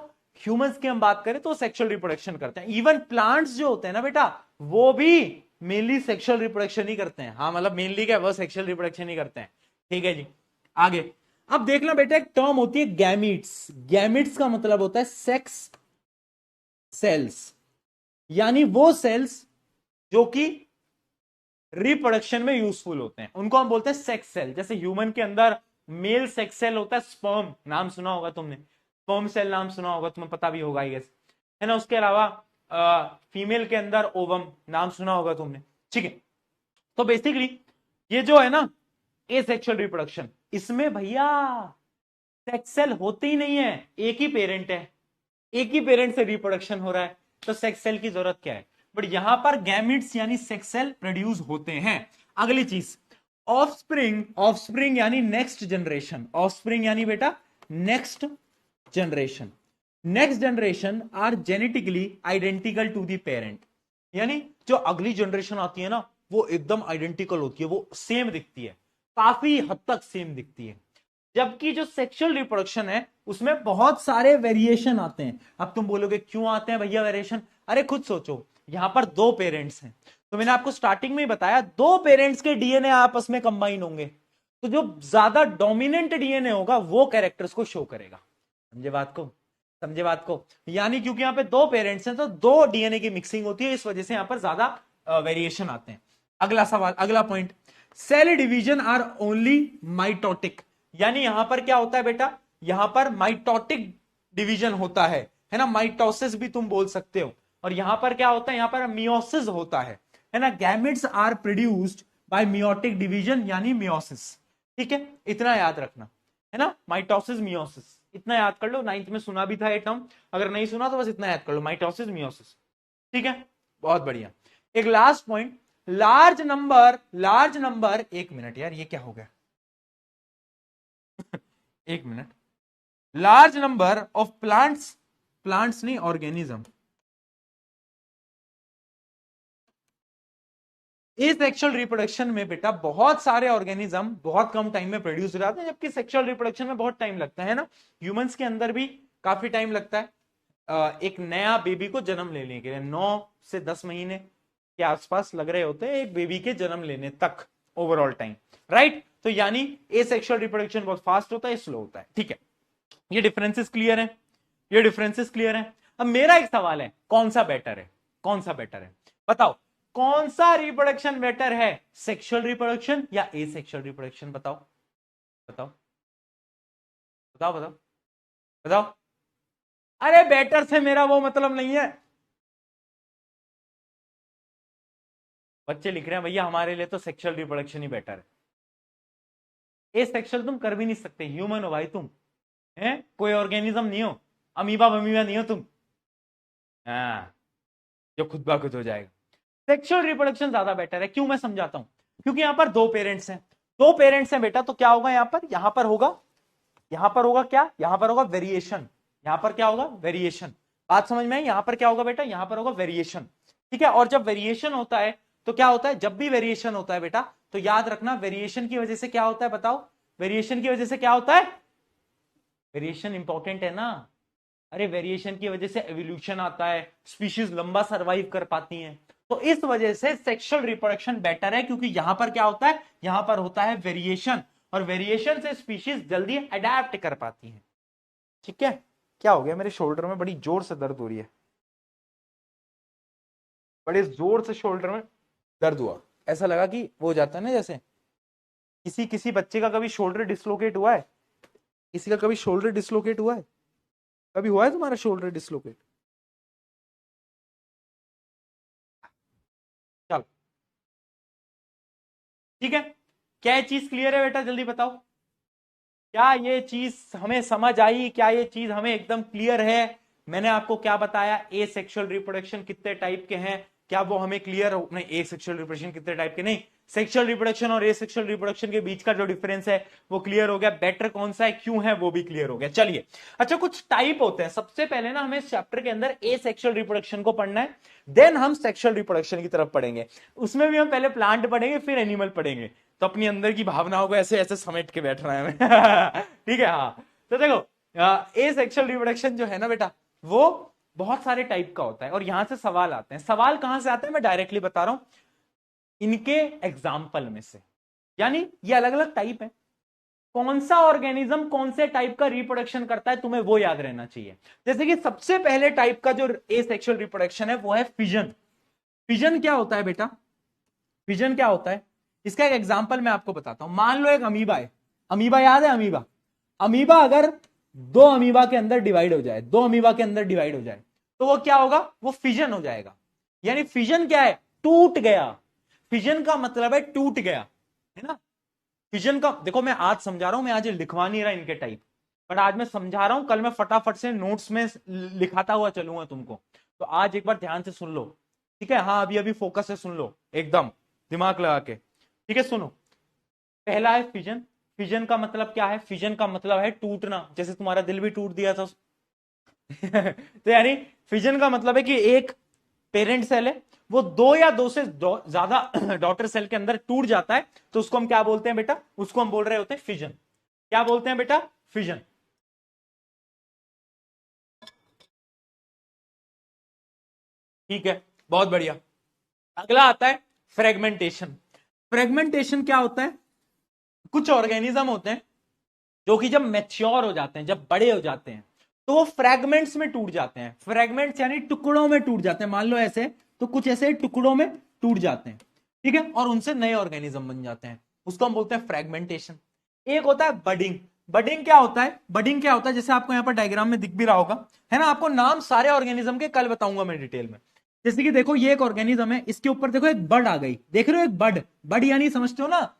ह्यूमंस की हम बात करें तो सेक्सुअल रिप्रोडक्शन करते हैं। इवन प्लांट्स जो होते हैं ना बेटा, वो भी मेनली सेक्सुअल रिप्रोडक्शन ही करते हैं। हाँ मतलब मेनली क्या, वो सेक्सुअल रिप्रोडक्शन ही करते हैं। ठीक है जी, आगे अब देखना बेटा, एक टर्म होती है गैमीट्स। गैमीट्स का मतलब होता है सेक्स सेल्स, यानी वो सेल्स जो कि रिप्रोडक्शन में यूजफुल होते हैं, उनको हम बोलते हैं सेक्स सेल। जैसे ह्यूमन के अंदर मेल सेक्स सेल होता है स्पर्म, नाम सुना होगा तुमने, स्पर्म सेल नाम सुना होगा, तुम्हें पता भी होगा आई गेस, है ना। उसके अलावा फीमेल के अंदर ओवम नाम सुना होगा तुमने। ठीक है, तो बेसिकली ये जो है ना एसेक्सुअल रिप्रोडक्शन, इसमें भैया सेक्स सेल होते ही नहीं है, एक ही पेरेंट है, एक ही पेरेंट से रिप्रोडक्शन हो रहा है, तो सेक्स सेल की जरूरत क्या है। बट यहां पर गैमिट्स यानी सेक्स सेल प्रोड्यूस होते हैं। अगली चीज ऑफस्प्रिंग, ऑफस्प्रिंग यानी नेक्स्ट जनरेशन, ऑफस्प्रिंग यानी बेटा next generation. Next generation are genetically identical to the parent, यानी जो अगली जनरेशन आती है ना वो एकदम आइडेंटिकल होती है, वो सेम दिखती है, काफी हद तक सेम दिखती है। जबकि जो सेक्सुअल रिप्रोडक्शन है उसमें बहुत सारे वेरिएशन आते हैं। अब तुम बोलोगे क्यों आते हैं भैया वेरिएशन, अरे खुद सोचो, यहां पर दो पेरेंट्स हैं, तो मैंने आपको स्टार्टिंग में ही बताया दो पेरेंट्स के डीएनए आपस में कंबाइन होंगे, तो जो ज्यादा डोमिनेंट डीएनए होगा वो कैरेक्टर्स को शो करेगा। समझे बात को, समझे बात को, यानी क्योंकि यहाँ पे दो पेरेंट्स हैं तो दो डीएनए की मिक्सिंग होती है, इस वजह से यहां पर ज्यादा वेरिएशन आते हैं। अगला सवाल, अगला point, cell division are only mitotic, यानी यहां पर क्या होता है बेटा, यहां पर माइटोटिक डिवीजन होता है ना, माइटोसिस भी तुम बोल सकते हो। और यहां पर क्या होता है, यहां पर मियोसिस होता है ना। Gametes are produced by meiotic division यानी मियोसिस। ठीक है, इतना याद रखना, है ना, माइटोसिस मियोसिस, इतना याद कर लो, नाइन्थ में सुना भी था ये टर्म, अगर नहीं सुना तो बस इतना याद कर लो, माइटोसिस मियोसिस। ठीक है, बहुत बढ़िया। एक last point, large number, large number, एक मिनट यार ये क्या हो गया एक minute, large number of plants, plants नहीं ऑर्गेनिज्म, एसेक्सुअल रिप्रोडक्शन में बेटा बहुत सारे ऑर्गेनिज्म बहुत कम टाइम में प्रोड्यूस हो जाते हैं, जबकि सेक्सुअल रिप्रोडक्शन में बहुत टाइम लगता है ना। ह्यूमंस के अंदर भी काफी टाइम लगता है एक नया बेबी को जन्म लेने के लिए, 9 से 10 महीने के आसपास लग रहे होते हैं एक बेबी के जन्म लेने तक, ओवरऑल टाइम, राइट। तो यानी एसेक्सुअल रिप्रोडक्शन बहुत फास्ट होता है, स्लो होता है। ठीक है, ये डिफरेंसेस क्लियर है, ये डिफरेंसेस क्लियर है। अब मेरा एक सवाल है, कौन सा बेटर है, कौन सा बेटर है, बताओ कौन सा रिप्रोडक्शन बेटर है, सेक्सुअल रिप्रोडक्शन या एसेक्सुअल रिप्रोडक्शन, बताओ बताओ बताओ बताओ बताओ। अरे बेटर से मेरा वो मतलब नहीं है, बच्चे लिख रहे हैं भैया हमारे लिए तो सेक्सुअल रिप्रोडक्शन ही बेटर है, एसेक्सुअल तुम कर भी नहीं सकते, ह्यूमन हो भाई तुम, है कोई ऑर्गेनिज्म नहीं हो, अमीबा बमीबा नहीं हो तुम, हाँ जो खुद ब खुद हो जाएगा। सेक्सुअल रिप्रोडक्शन ज्यादा बेटर है, क्यों मैं समझाता हूं, क्योंकि यहां पर दो पेरेंट्स हैं, दो पेरेंट्स हैं बेटा, तो क्या होगा यहां पर, यहां पर होगा, यहां पर होगा क्या, यहां पर होगा वेरिएशन, यहां पर क्या होगा वेरिएशन, बात समझ में आई, यहां पर क्या होगा बेटा, यहां पर होगा वेरिएशन। ठीक है, और जब वेरिएशन होता है तो क्या होता है, जब भी वेरिएशन होता है बेटा तो याद रखना वेरिएशन की वजह से क्या होता है, बताओ वेरिएशन की वजह से क्या होता है, वेरिएशन इंपॉर्टेंट है ना, अरे वेरिएशन की वजह से एवोल्यूशन आता है, स्पीशीज लंबा सरवाइव कर पाती हैं, तो इस वजह से सेक्सुअल रिप्रोडक्शन बेटर है, क्योंकि यहां पर क्या होता है, यहां पर होता है वेरिएशन, और वेरिएशन से स्पीशीज जल्दी अडेप्ट कर पाती हैं। ठीक है, क्या हो गया, मेरे शोल्डर में बड़ी जोर से दर्द हो रही है, बड़े जोर से शोल्डर में दर्द हुआ, ऐसा लगा कि वो हो जाता है ना, जैसे किसी किसी बच्चे का कभी शोल्डर डिसलोकेट हुआ है, किसी का कभी शोल्डर डिसलोकेट हुआ है, कभी हुआ है तुम्हारा शोल्डर डिसलोकेट, चलो ठीक है, क्या चीज क्लियर है बेटा, जल्दी बताओ, क्या ये चीज हमें समझ आई, क्या ये चीज हमें एकदम क्लियर है। मैंने आपको क्या बताया, ए सेक्सुअल रिप्रोडक्शन कितने टाइप के हैं, क्या वो हमें क्लियर हो? नहीं, ए सेक्सुअल रिप्रोडक्शन कितने टाइप के? नहीं, सेक्सुअल रिप्रोडक्शन और ए सेक्सुअल रिप्रोडक्शन के बीच का जो डिफरेंस है वो क्लियर हो गया। बेटर कौन सा है, क्यों है, वो भी क्लियर हो गया। चलिए, अच्छा कुछ टाइप होते हैं। सबसे पहले ना हमें इस चैप्टर के अंदर ए सेक्सुअल रिप्रोडक्शन को पढ़ना है, देन हम सेक्सुअल रिप्रोडक्शन की तरफ पढ़ेंगे। उसमें भी हम पहले प्लांट पढ़ेंगे फिर एनिमल पढ़ेंगे, तो अपनी अंदर की भावनाओं को ऐसे ऐसे समेट के बैठना है हमें ठीक है। हाँ, तो देखो ए सेक्सुअल रिप्रोडक्शन जो है ना बेटा, वो बहुत सारे टाइप का होता है और यहां से सवाल आते हैं। सवाल कहां से आते हैं मैं डायरेक्टली बता रहा हूं, इनके एग्जाम्पल में से। यानी ये अलग अलग टाइप है, कौन सा ऑर्गेनिज्म कौन से टाइप का रिप्रोडक्शन करता है तुम्हें वो याद रहना चाहिए। जैसे कि सबसे पहले टाइप का जो एसेक्सुअल रिप्रोडक्शन है वो है फिजन। फिजन क्या होता है बेटा, फिजन क्या होता है, इसका एक एग्जांपल मैं आपको बताता हूं। मान लो एक अमीबा है, अमीबा याद है, अमीबा, अमीबा अगर दो अमीबा के अंदर डिवाइड हो जाए, दो अमीबा के अंदर डिवाइड हो जाए, तो वो क्या होगा, वो फिजन हो जाएगा। यानी फिजन क्या है, टूट गया। फिजन का मतलब है टूट गया, है ना। फिजन का देखो, मैं आज समझा रहा हूं, मैं आज लिखवा नहीं रहा इनके टाइप, बट आज मैं समझा रहा हूं, कल मैं फटाफट से नोट्स में लिखाता हुआ चलूंगा तुमको। तो आज एक बार ध्यान से सुन लो, ठीक है। हाँ, अभी अभी फोकस से सुन लो, एकदम दिमाग लगा के, ठीक है। सुनो, पहला है फिजन। फिजन का मतलब क्या है, फिजन का मतलब है टूटना, जैसे तुम्हारा दिल भी टूट दिया था तो यानी फिजन का मतलब है कि एक पेरेंट सेल है, वो दो या दो से ज्यादा डॉटर सेल के अंदर टूट जाता है, तो उसको हम क्या बोलते हैं बेटा, उसको हम बोल रहे होते हैं फिजन। क्या बोलते हैं बेटा, फिजन। ठीक है, बहुत बढ़िया। अगला आता है फ्रेगमेंटेशन। फ्रेगमेंटेशन क्या होता है, कुछ ऑर्गेनिज्म होते हैं जो कि जब मैच्योर हो जाते हैं, जब बड़े हो जाते हैं, तो वो फ्रैगमेंट्स में टूट जाते हैं। फ्रैगमेंट्स यानी टुकड़ों में टूट जाते हैं, मान लो ऐसे, तो कुछ ऐसे टुकड़ों में टूट जाते हैं, ठीक है, और उनसे नए ऑर्गेनिज्म बन जाते हैं, उसको हम बोलते हैं फ्रैगमेंटेशन। एक होता है बडिंग। बडिंग क्या होता है, बडिंग क्या होता है, जैसे आपको यहां पर डायग्राम में दिख भी रहा होगा, है ना। आपको नाम सारे ऑर्गेनिज्म के कल बताऊंगा मैं डिटेल में। जैसे कि देखो, ये एक ऑर्गेनिज्म है, इसके ऊपर देखो एक बड आ गई, देख रहे हो, एक बड, बड यानी समझते हो ना,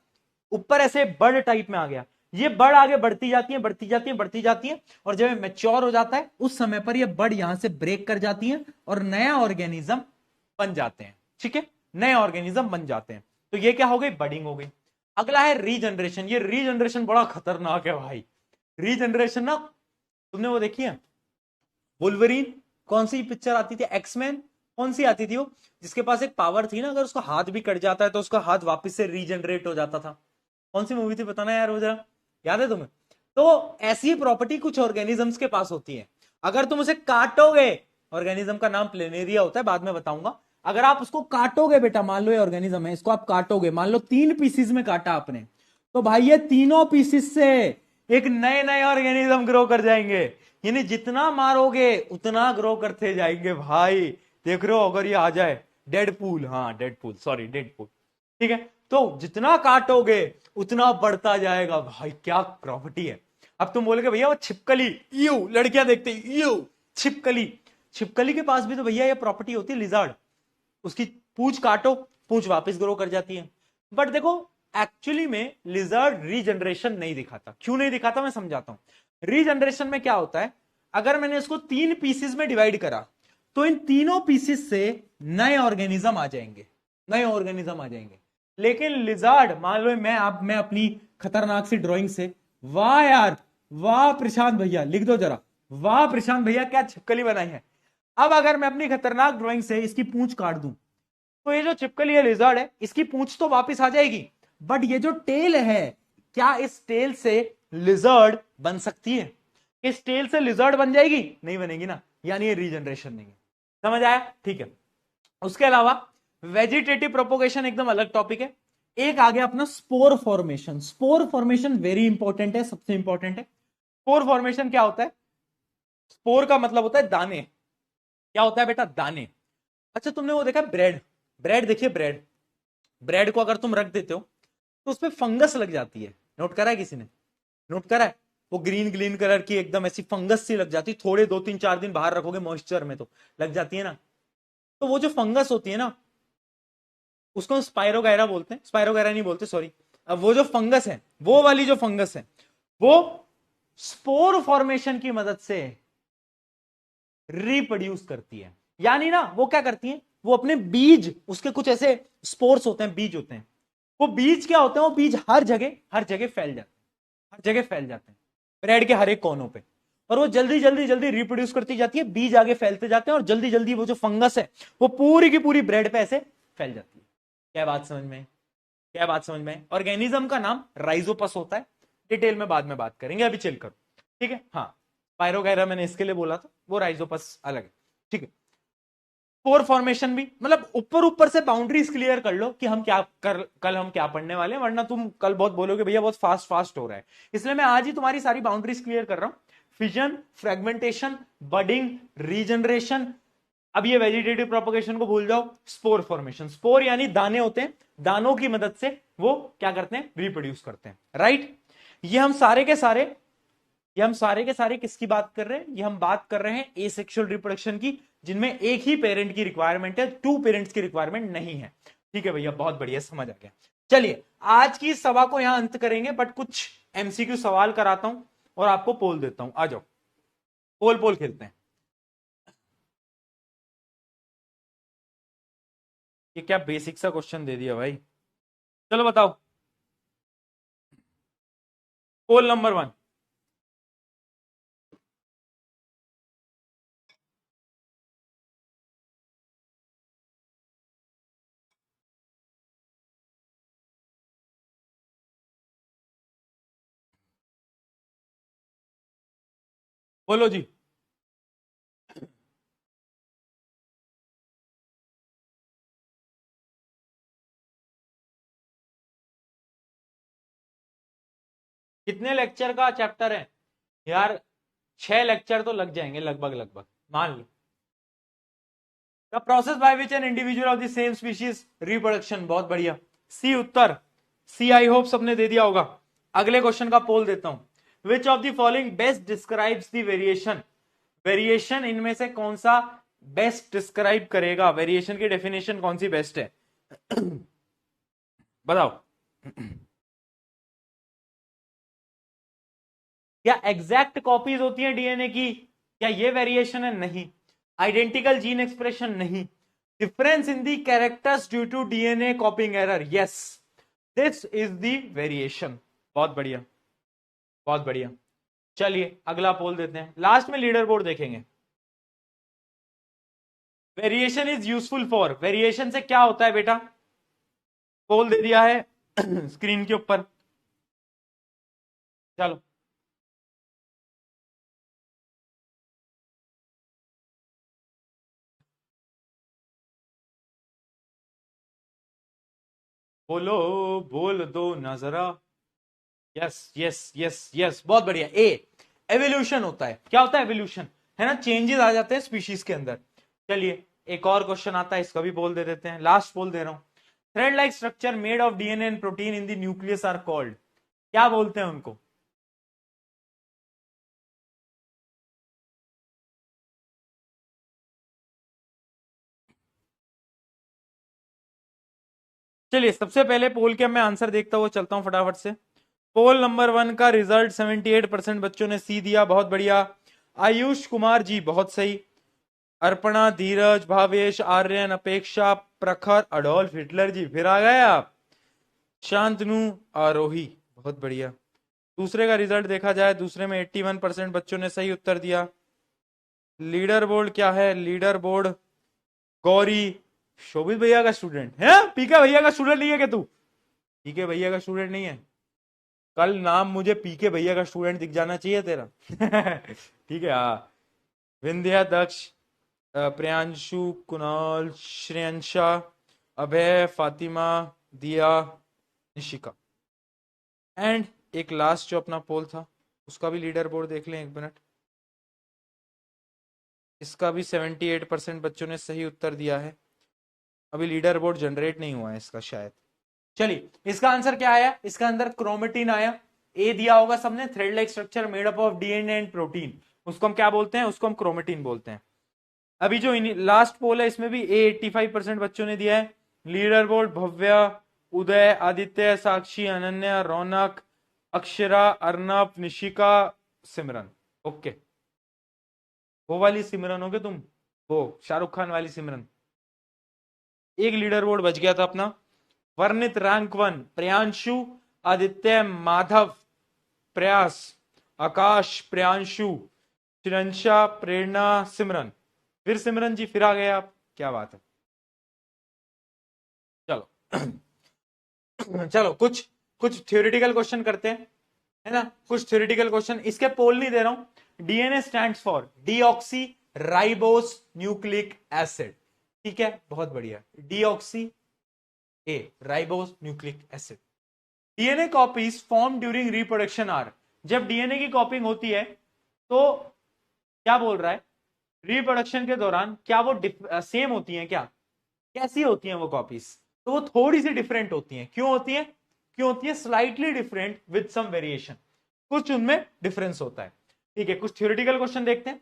ऊपर ऐसे बर्ड टाइप में आ गया। ये बर्ड आगे बढ़ती जाती है, बढ़ती जाती है, बढ़ती जाती है, और जब ये मैच्योर हो जाता है उस समय पर ये बर्ड यहां से ब्रेक कर जाती है और नया ऑर्गेनिज्म बन जाते हैं, ठीक है, नए ऑर्गेनिज्म बन जाते हैं। तो ये क्या हो गई, बडिंग हो गई। अगला है रीजनरेशन। ये रीजनरेशन बड़ा खतरनाक है भाई। रीजनरेशन ना, तुमने वो देखी है वुल्वरीन, कौन सी पिक्चर आती थी, एक्समैन, कौन सी आती थी वो, जिसके पास एक पावर थी ना, अगर उसका हाथ भी कट जाता है तो उसका हाथ वापस से रीजनरेट हो जाता था। कौन सी मूवी थी बताना यार वो जरा, याद है तुम्हें? तो ऐसी प्रॉपर्टी कुछ ऑर्गेनिजम्स के पास होती है। अगर तुम उसे काटोगे, ऑर्गेनिज्म का नाम प्लेनेरिया होता है, बाद में बताऊंगा। अगर आप उसको काटोगे बेटा, मान लो ये ऑर्गेनिज्म है, इसको आप काटोगे, मान लो 3 पीसीज में काटा आपने, तो भाई ये तीनों पीसीस से एक नए नए ऑर्गेनिज्म ग्रो कर जाएंगे। यानी जितना मारोगे उतना ग्रो करते जाएंगे भाई। देख रहे हो, अगर ये आ जाए डेडपूल, हाँ डेडपूल, सॉरी डेडपूल, ठीक है, तो जितना काटोगे उतना बढ़ता जाएगा भाई। क्या प्रॉपर्टी है। अब तुम बोलोगे भैया वो छिपकली, यू लड़कियां देखते यू छिपकली, छिपकली के पास भी तो भैया ये प्रॉपर्टी होती है, लिजार्ड, उसकी पूंछ काटो, पूंछ वापस ग्रो कर जाती है। बट देखो, एक्चुअली में लिजर्ड रीजनरेशन नहीं दिखाता। क्यों नहीं दिखाता, मैं समझाता हूं। रीजनरेशन में क्या होता है, अगर मैंने इसको 3 पीसेस में डिवाइड करा, तो इन तीनों पीसेस से नए ऑर्गेनिज्म आ जाएंगे, नए ऑर्गेनिज्म आ जाएंगे। लेकिन लिजर्ड, मान लो मैं अपनी खतरनाक सी ड्राइंग से, वाह यार, वाह प्रशांत भैया, लिख दो जरा, वाह प्रशांत भैया क्या छिपकली बनाई है। अब अगर मैं अपनी खतरनाक ड्राइंग से इसकी पूंछ काट दूं, तो ये जो छिपकली है, लिजर्ड है, इसकी पूंछ तो वापस आ जाएगी, बट ये जो टेल है, क्या इस टेल से लिजर्ड बन सकती है? इस टेल से लिजर्ड बन जाएगी? नहीं बनेगी ना, यानी ये रीजनरेशन नहीं है। समझ आया? ठीक है। उसके अलावा वेजिटेटिव प्रोपोगेशन एकदम अलग टॉपिक है। एक आ गया अपना spore formation. Spore formation very important है, सबसे इंपॉर्टेंट है। स्पोर फॉर्मेशन क्या होता है, स्पोर का मतलब होता है दाने। क्या होता है बेटा, दाने। अच्छा, तुमने वो देखा ब्रेड, ब्रेड देखिए, ब्रेड, ब्रेड को अगर तुम रख देते हो तो उसपे फंगस लग जाती है। नोट करा है किसी ने? नोट करा है? वो ग्रीन ग्रीन कलर की एकदम ऐसी फंगस सी लग जाती है, थोड़े 2 3 4 दिन बाहर रखोगे मॉइस्चर में तो लग जाती है ना। तो वो जो फंगस होती है ना, उसको स्पाइरोगैरा बोलते हैं, स्पाइरोगैरा नहीं बोलते, सॉरी। अब वो जो फंगस है, वो वाली जो फंगस है, वो स्पोर फॉर्मेशन की मदद से रिप्रोड्यूस करती है। यानी ना वो क्या करती है, वो अपने बीज, उसके कुछ ऐसे स्पोर्स होते हैं, बीज होते हैं, वो बीज क्या होते हैं, वो बीज हर जगह फैल जाते हैं, हर जगह फैल जाते हैं ब्रेड के हर एक कोनों पे, और वो जल्दी जल्दी जल्दी रिप्रोड्यूस करती जाती है, बीज आगे फैलते जाते हैं और जल्दी जल्दी वो जो फंगस है वो पूरी की पूरी ब्रेड पे ऐसे फैल जाती है। क्या बात समझ में, क्या बात समझ में? ऑर्गेनिज्म का नाम राइजोपस होता है, डिटेल में बाद में बात करेंगे, अभी चिल करो, ठीक है। हाँ, पायरोगैरा मैंने इसके लिए बोला था, वो राइजोपस अलग है, ठीक है। पोर फॉर्मेशन भी, मतलब ऊपर ऊपर से बाउंड्रीज क्लियर कर लो कि हम क्या कल हम क्या पढ़ने वाले हैं, वरना तुम कल बहुत बोलोगे भैया बहुत फास्ट फास्ट हो रहा है, इसलिए मैं आज ही तुम्हारी सारी बाउंड्रीज क्लियर कर रहा हूं। फिजन, फ्रेगमेंटेशन, बडिंग, रीजनरेशन, अब ये वेजिटेटिव प्रोपगेशन को भूल जाओ, स्पोर फॉर्मेशन, स्पोर यानी दाने होते हैं, दानों की मदद से वो क्या करते हैं, रिप्रोड्यूस करते हैं, राइट। ये हम सारे के सारे, ये हम सारे के सारे किसकी बात कर रहे हैं, ये हम बात कर रहे हैं एसेक्सुअल रिप्रोडक्शन की, जिनमें एक ही पेरेंट की रिक्वायरमेंट है, टू पेरेंट्स की रिक्वायरमेंट नहीं है, ठीक है भैया, बहुत बढ़िया, समझ आ गया। चलिए आज की सभा को यहां अंत करेंगे, बट कुछ एमसीक्यू सवाल कराता हूं और आपको पोल देता हूं, आ जाओ पोल पोल खेलते हैं। ये क्या बेसिक सा क्वेश्चन दे दिया भाई, चलो बताओ, पोल नंबर 1, बोलो जी। कितने लेक्चर का चैप्टर है यार? 6 लेक्चर तो लग जाएंगे लगभग लगभग, मान लो। The process by which an individual of the same species reproduction, बहुत बढ़िया, सी उत्तर, सी आई होप सबने दे दिया होगा। अगले क्वेश्चन का पोल देता हूं, which of the following best describes the variation, variation इनमें से कौन सा बेस्ट डिस्क्राइब करेगा, वेरिएशन की डेफिनेशन कौन सी बेस्ट है बताओ। क्या एग्जैक्ट कॉपीज होती है डीएनए की, क्या ये वेरिएशन है? नहीं। Identical gene expression? नहीं। Difference in the characters due to DNA copying error? Yes, this is the variation. बहुत बढ़िया, बहुत बढ़िया। चलिए अगला पोल देते हैं, लास्ट में लीडर बोर्ड देखेंगे। Variation is useful for, variation से क्या होता है बेटा? पोल दे दिया है स्क्रीन के ऊपर, चलो बोलो, बोल दो नजरा। यस यस यस यस, बहुत बढ़िया। ए, एवोल्यूशन होता है, क्या होता है? एवोल्यूशन, है ना, चेंजेस आ जाते हैं स्पीशीज के अंदर। चलिए एक और क्वेश्चन आता है, इसका भी बोल दे देते हैं, लास्ट बोल दे रहा हूं। Thread like structure made of DNA and protein in the nucleus are called, क्या बोलते हैं उनको? चलिए सबसे पहले पोल के मैं आंसर देखता हुआ चलता हूं फटाफट से। पोल नंबर 1 का रिजल्ट 78% बच्चों ने सी दिया, बहुत बढ़िया। आयुष कुमार जी बहुत सही, अर्पणा, धीरज, भावेश, आर्यन, अपेक्षा, प्रखर, अडोल्फ हिटलर जी फिर आ गए आप, शांतनु, आरोही, बहुत बढ़िया। दूसरे का रिजल्ट देखा जाए, दूसरे में 81% बच्चों ने सही उत्तर दिया। लीडर बोर्ड क्या है? लीडर बोर्ड गौरी, शोभित भैया का स्टूडेंट है, पीके भैया का स्टूडेंट नहीं है क्या तू? पीके भैया का स्टूडेंट नहीं है? कल नाम मुझे पीके भैया का स्टूडेंट दिख जाना चाहिए तेरा ठीक है। हाँ, विंध्या, दक्ष, प्रियांशु, कुणाल, श्रेयांशा, अभय, फातिमा, दिया, निशिका, एंड एक लास्ट जो अपना पोल था उसका भी लीडर बोर्ड देख लें, एक मिनट। इसका भी 78% बच्चों ने सही उत्तर दिया है। अभी लीडर बोर्ड जनरेट नहीं हुआ है इसका शायद। चलिए इसका आंसर क्या आया? इसका अंदर क्रोमेटिन आया, ए दिया होगा सबने, thread like structure made up of DNA and protein, उसको हम क्या बोलते हैं? उसको हम क्रोमेटिन बोलते हैं। अभी जो लास्ट पोल है इसमें भी ए 85% बच्चों ने दिया है। लीडर बोर्ड भव्या, उदय, आदित्य, साक्षी, अनन्या, रौनक, अक्षरा, अर्नब, निशिका, सिमरन। ओके, वो वाली सिमरन होगे तुम, वो शाहरुख खान वाली सिमरन। एक लीडर बोर्ड बच गया था अपना। वर्णित रैंक 1 प्रियांशु, आदित्य, माधव, प्रयास, आकाश, प्रियांशु, श्रियंशा, प्रेरणा, सिमरन। फिर सिमरन जी फिर आ गए आप, क्या बात है। चलो चलो कुछ कुछ थ्योरेटिकल क्वेश्चन करते हैं, है ना। कुछ थ्योरेटिकल क्वेश्चन, इसके पोल नहीं दे रहा हूं। DNA stands for deoxy ribose nucleic acid. ठीक है, बहुत बढ़िया। Deoxy a ribose nucleic acid. DNA copies form during reproduction are. जब डीएनए की कॉपिंग होती है तो क्या बोल रहा है, रिप्रोडक्शन के दौरान क्या वो सेम होती हैं क्या, कैसी होती हैं वो कॉपीज। तो वो थोड़ी सी डिफरेंट होती हैं। क्यों होती है, क्यों होती है, slightly different with some variation, कुछ उनमें डिफरेंस होता है। ठीक है, कुछ थ्योरेटिकल क्वेश्चन देखते हैं।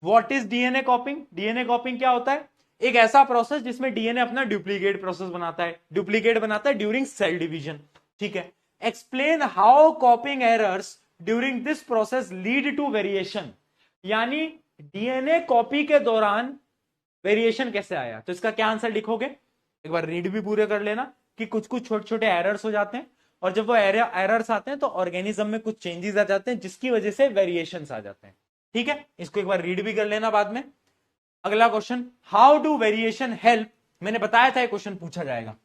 What is DNA कॉपिंग। DNA copying क्या होता है, एक ऐसा प्रोसेस जिसमें डीएनए अपना डुप्लीकेट प्रोसेस बनाता है, डुप्लीकेट बनाता है ड्यूरिंग सेल डिवीजन। ठीक है, explain how copying errors during this process lead to variation. यानी डीएनए कॉपी के दौरान वेरिएशन कैसे आया, तो इसका क्या आंसर लिखोगे, एक बार रीड भी पूरे कर लेना कि कुछ कुछ छोटे छोटे एरर्स हो जाते हैं, और जब वो एरर्स आते हैं तो ऑर्गेनिज्म में कुछ चेंजेस आ जाते हैं जिसकी वजह से वेरिएशंस आ जाते हैं। ठीक है, इसको एक बार रीड भी कर लेना बाद में। अगला question, how do variation help. मैंने बताया था ये क्वेश्चन पूछा जाएगा।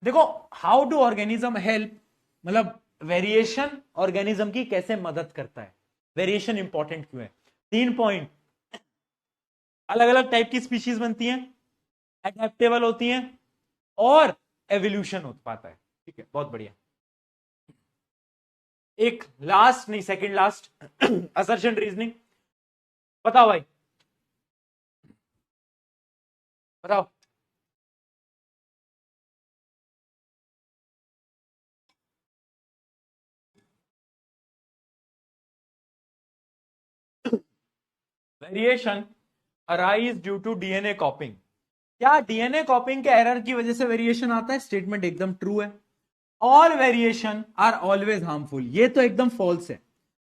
देखो, हाउ डू ऑर्गेनिज्म हेल्प, मतलब वेरिएशन ऑर्गेनिज्म की कैसे मदद करता है, वेरिएशन इंपॉर्टेंट क्यों है। 3 पॉइंट, अलग अलग टाइप की स्पीशीज बनती हैं, एडेप्टेबल होती हैं, और एवोल्यूशन हो पाता है। ठीक है, बहुत बढ़िया। एक लास्ट नहीं, सेकंड लास्ट असर्शन रीजनिंग। बताओ भाई, बताओ। Variation arise due to DNA copying. क्या डीएनए कॉपिंग के एरर की वजह से वेरिएशन आता है, स्टेटमेंट एकदम ट्रू है। All variation are always harmful, ये तो एकदम फॉल्स है।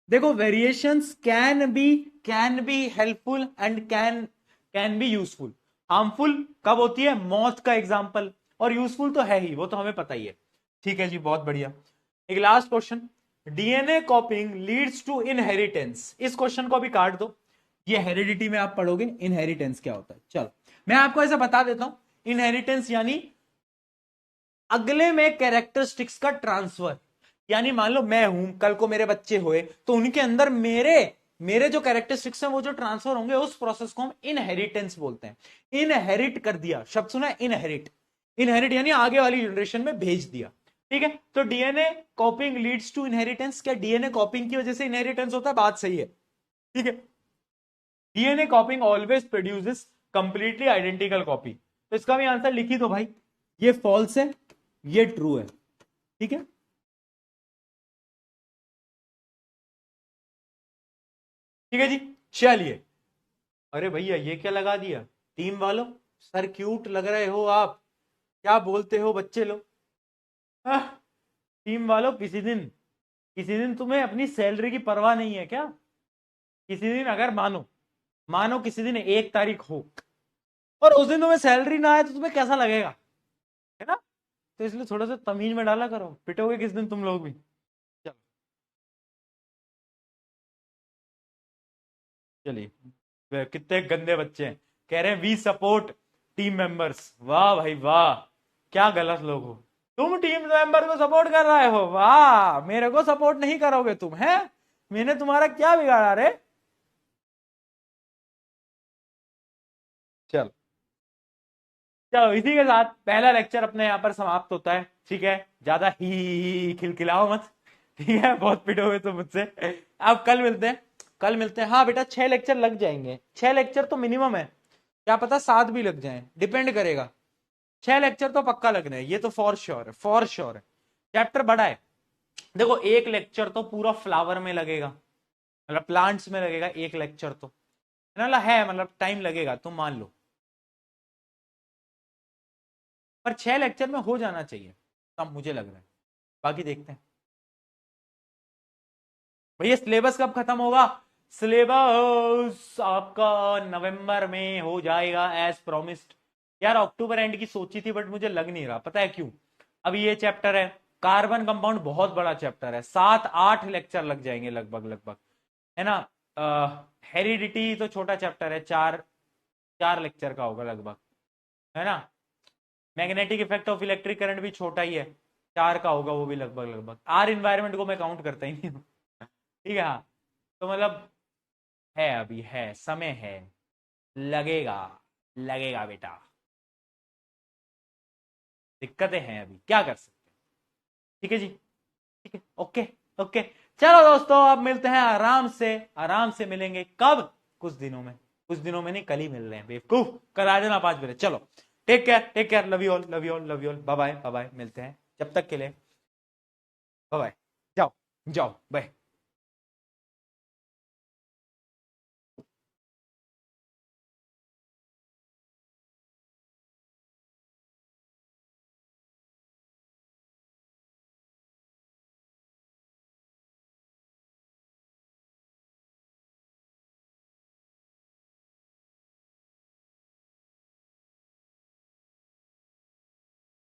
देखो, variations can be helpful and can be useful. Harmful कब होती है, मौत का एग्जांपल, और यूजफुल तो है ही, वो तो हमें पता ही है। ठीक है जी, बहुत बढ़िया। एक last question, DNA copying leads to inheritance. इस क्वेश्चन को भी काट दो, ये हेरिडिटी में आप पढ़ोगे इनहेरिटेंस क्या होता है। चलो मैं आपको ऐसा बता देता हूं, इनहेरिटेंस यानी अगले में कैरेक्टरिस्टिक्स का ट्रांसफर। यानी मान लो मैं हूं, कल को मेरे बच्चे हुए, तो उनके अंदर मेरे मेरे जो कैरेक्टरिस्टिक्स हैं वो जो ट्रांसफर होंगे, उस प्रोसेस को हम इनहेरिटेंस बोलते हैं। इनहेरिट कर दिया, शब्द सुना है, इनहेरिट। इनहेरिट यानी आगे वाली जनरेशन में भेज दिया। ठीक है, तो DNA copying leads to inheritance. क्या डीएनए कॉपिंग की वजह से इनहेरिटेंस होता है, बात सही है। ठीक है, DNA कॉपिंग always produces completely identical copy. तो इसका भी आंसर लिखी दो भाई, ये फॉल्स है, ये ट्रू है। ठीक है, ठीक है जी, चलिए। अरे भैया ये क्या लगा दिया, टीम वालों, सर क्यूट लग रहे हो आप, क्या बोलते हो बच्चे लोग। आह, टीम वालों, किसी दिन तुम्हें अपनी सैलरी की परवाह नहीं है क्या। किसी दिन अगर मानो मानो किसी दिन 1 तारीख हो और उस दिन तुम्हें सैलरी ना आए तो तुम्हें कैसा लगेगा, है ना। तो इसलिए थोड़ा सा तमीज में डाला करो, पिटोगे किस दिन तुम लोग भी। चलो, चलिए। कितने गंदे बच्चे हैं, कह रहे हैं वी सपोर्ट टीम मेंबर्स। वाह भाई वाह, क्या गलत लोग हो। तुम टीम मेंबर को सपोर्ट कर रहे हो, वाह, मेरे को सपोर्ट नहीं करोगे तुम, है। मैंने तुम्हारा क्या बिगाड़ा रे। चलो, चलो इसी के साथ पहला लेक्चर अपने यहाँ पर समाप्त होता है। ठीक है, ज्यादा ही खिलखिलाओ मत, ठीक है, बहुत पिटोगे तुम मुझसे। अब कल मिलते हैं, कल मिलते हैं। हाँ बेटा, 6 लेक्चर लग जाएंगे, 6 लेक्चर तो मिनिमम है, क्या पता 7 भी लग जाए, डिपेंड करेगा। 6 लेक्चर तो पक्का लगना है, ये तो फॉर श्योर है, फॉर श्योर है। चैप्टर बड़ा है। देखो, एक लेक्चर तो पूरा फ्लावर में लगेगा, मतलब प्लांट्स में लगेगा एक लेक्चर तो, है ना, है मतलब टाइम लगेगा, तुम मान लो। पर 6 लेक्चर में हो जाना चाहिए, तब मुझे लग रहा है, बाकी देखते हैं। भैया सिलेबस कब खत्म होगा, सिलेबस आपका नवंबर में हो जाएगा एज प्रोमिस्ड। यार अक्टूबर एंड की सोची थी बट मुझे लग नहीं रहा, पता है क्यों? अभी ये चैप्टर है कार्बन कंपाउंड, बहुत बड़ा चैप्टर है, 7-8 लेक्चर लग जाएंगे लगभग लगभग, है ना। हेरिडिटी तो छोटा चैप्टर है, 4 लेक्चर का होगा लगभग, है ना। Magnetic effect of electric current भी छोटा ही है, 4 का होगा वो भी लगभग लगभग। आर इन्वायरमेंट को मैं काउंट करता ही नहीं हूँ। ठीक है, हाँ। तो मतलब है, अभी है, समय है, लगेगा, लगेगा बेटा, दिक्कतें हैं, अभी क्या कर सकते हैं। ठीक है जी, ठीक है, ओके, ओके। चलो दोस्तों, अब मिलते हैं आराम से, आराम से मिलेंगे कब? कुछ दिनों में, कुछ दिनों में नहीं, कल ही मिल रहे हैं बेवकूफ, कल आ जाना 5 बजे। चलो, take care, take care, love you all, love you all, love you all, bye bye, bye bye, मिलते हैं, जब तक के लिए बाय बाय, जाओ, जाओ, बाय।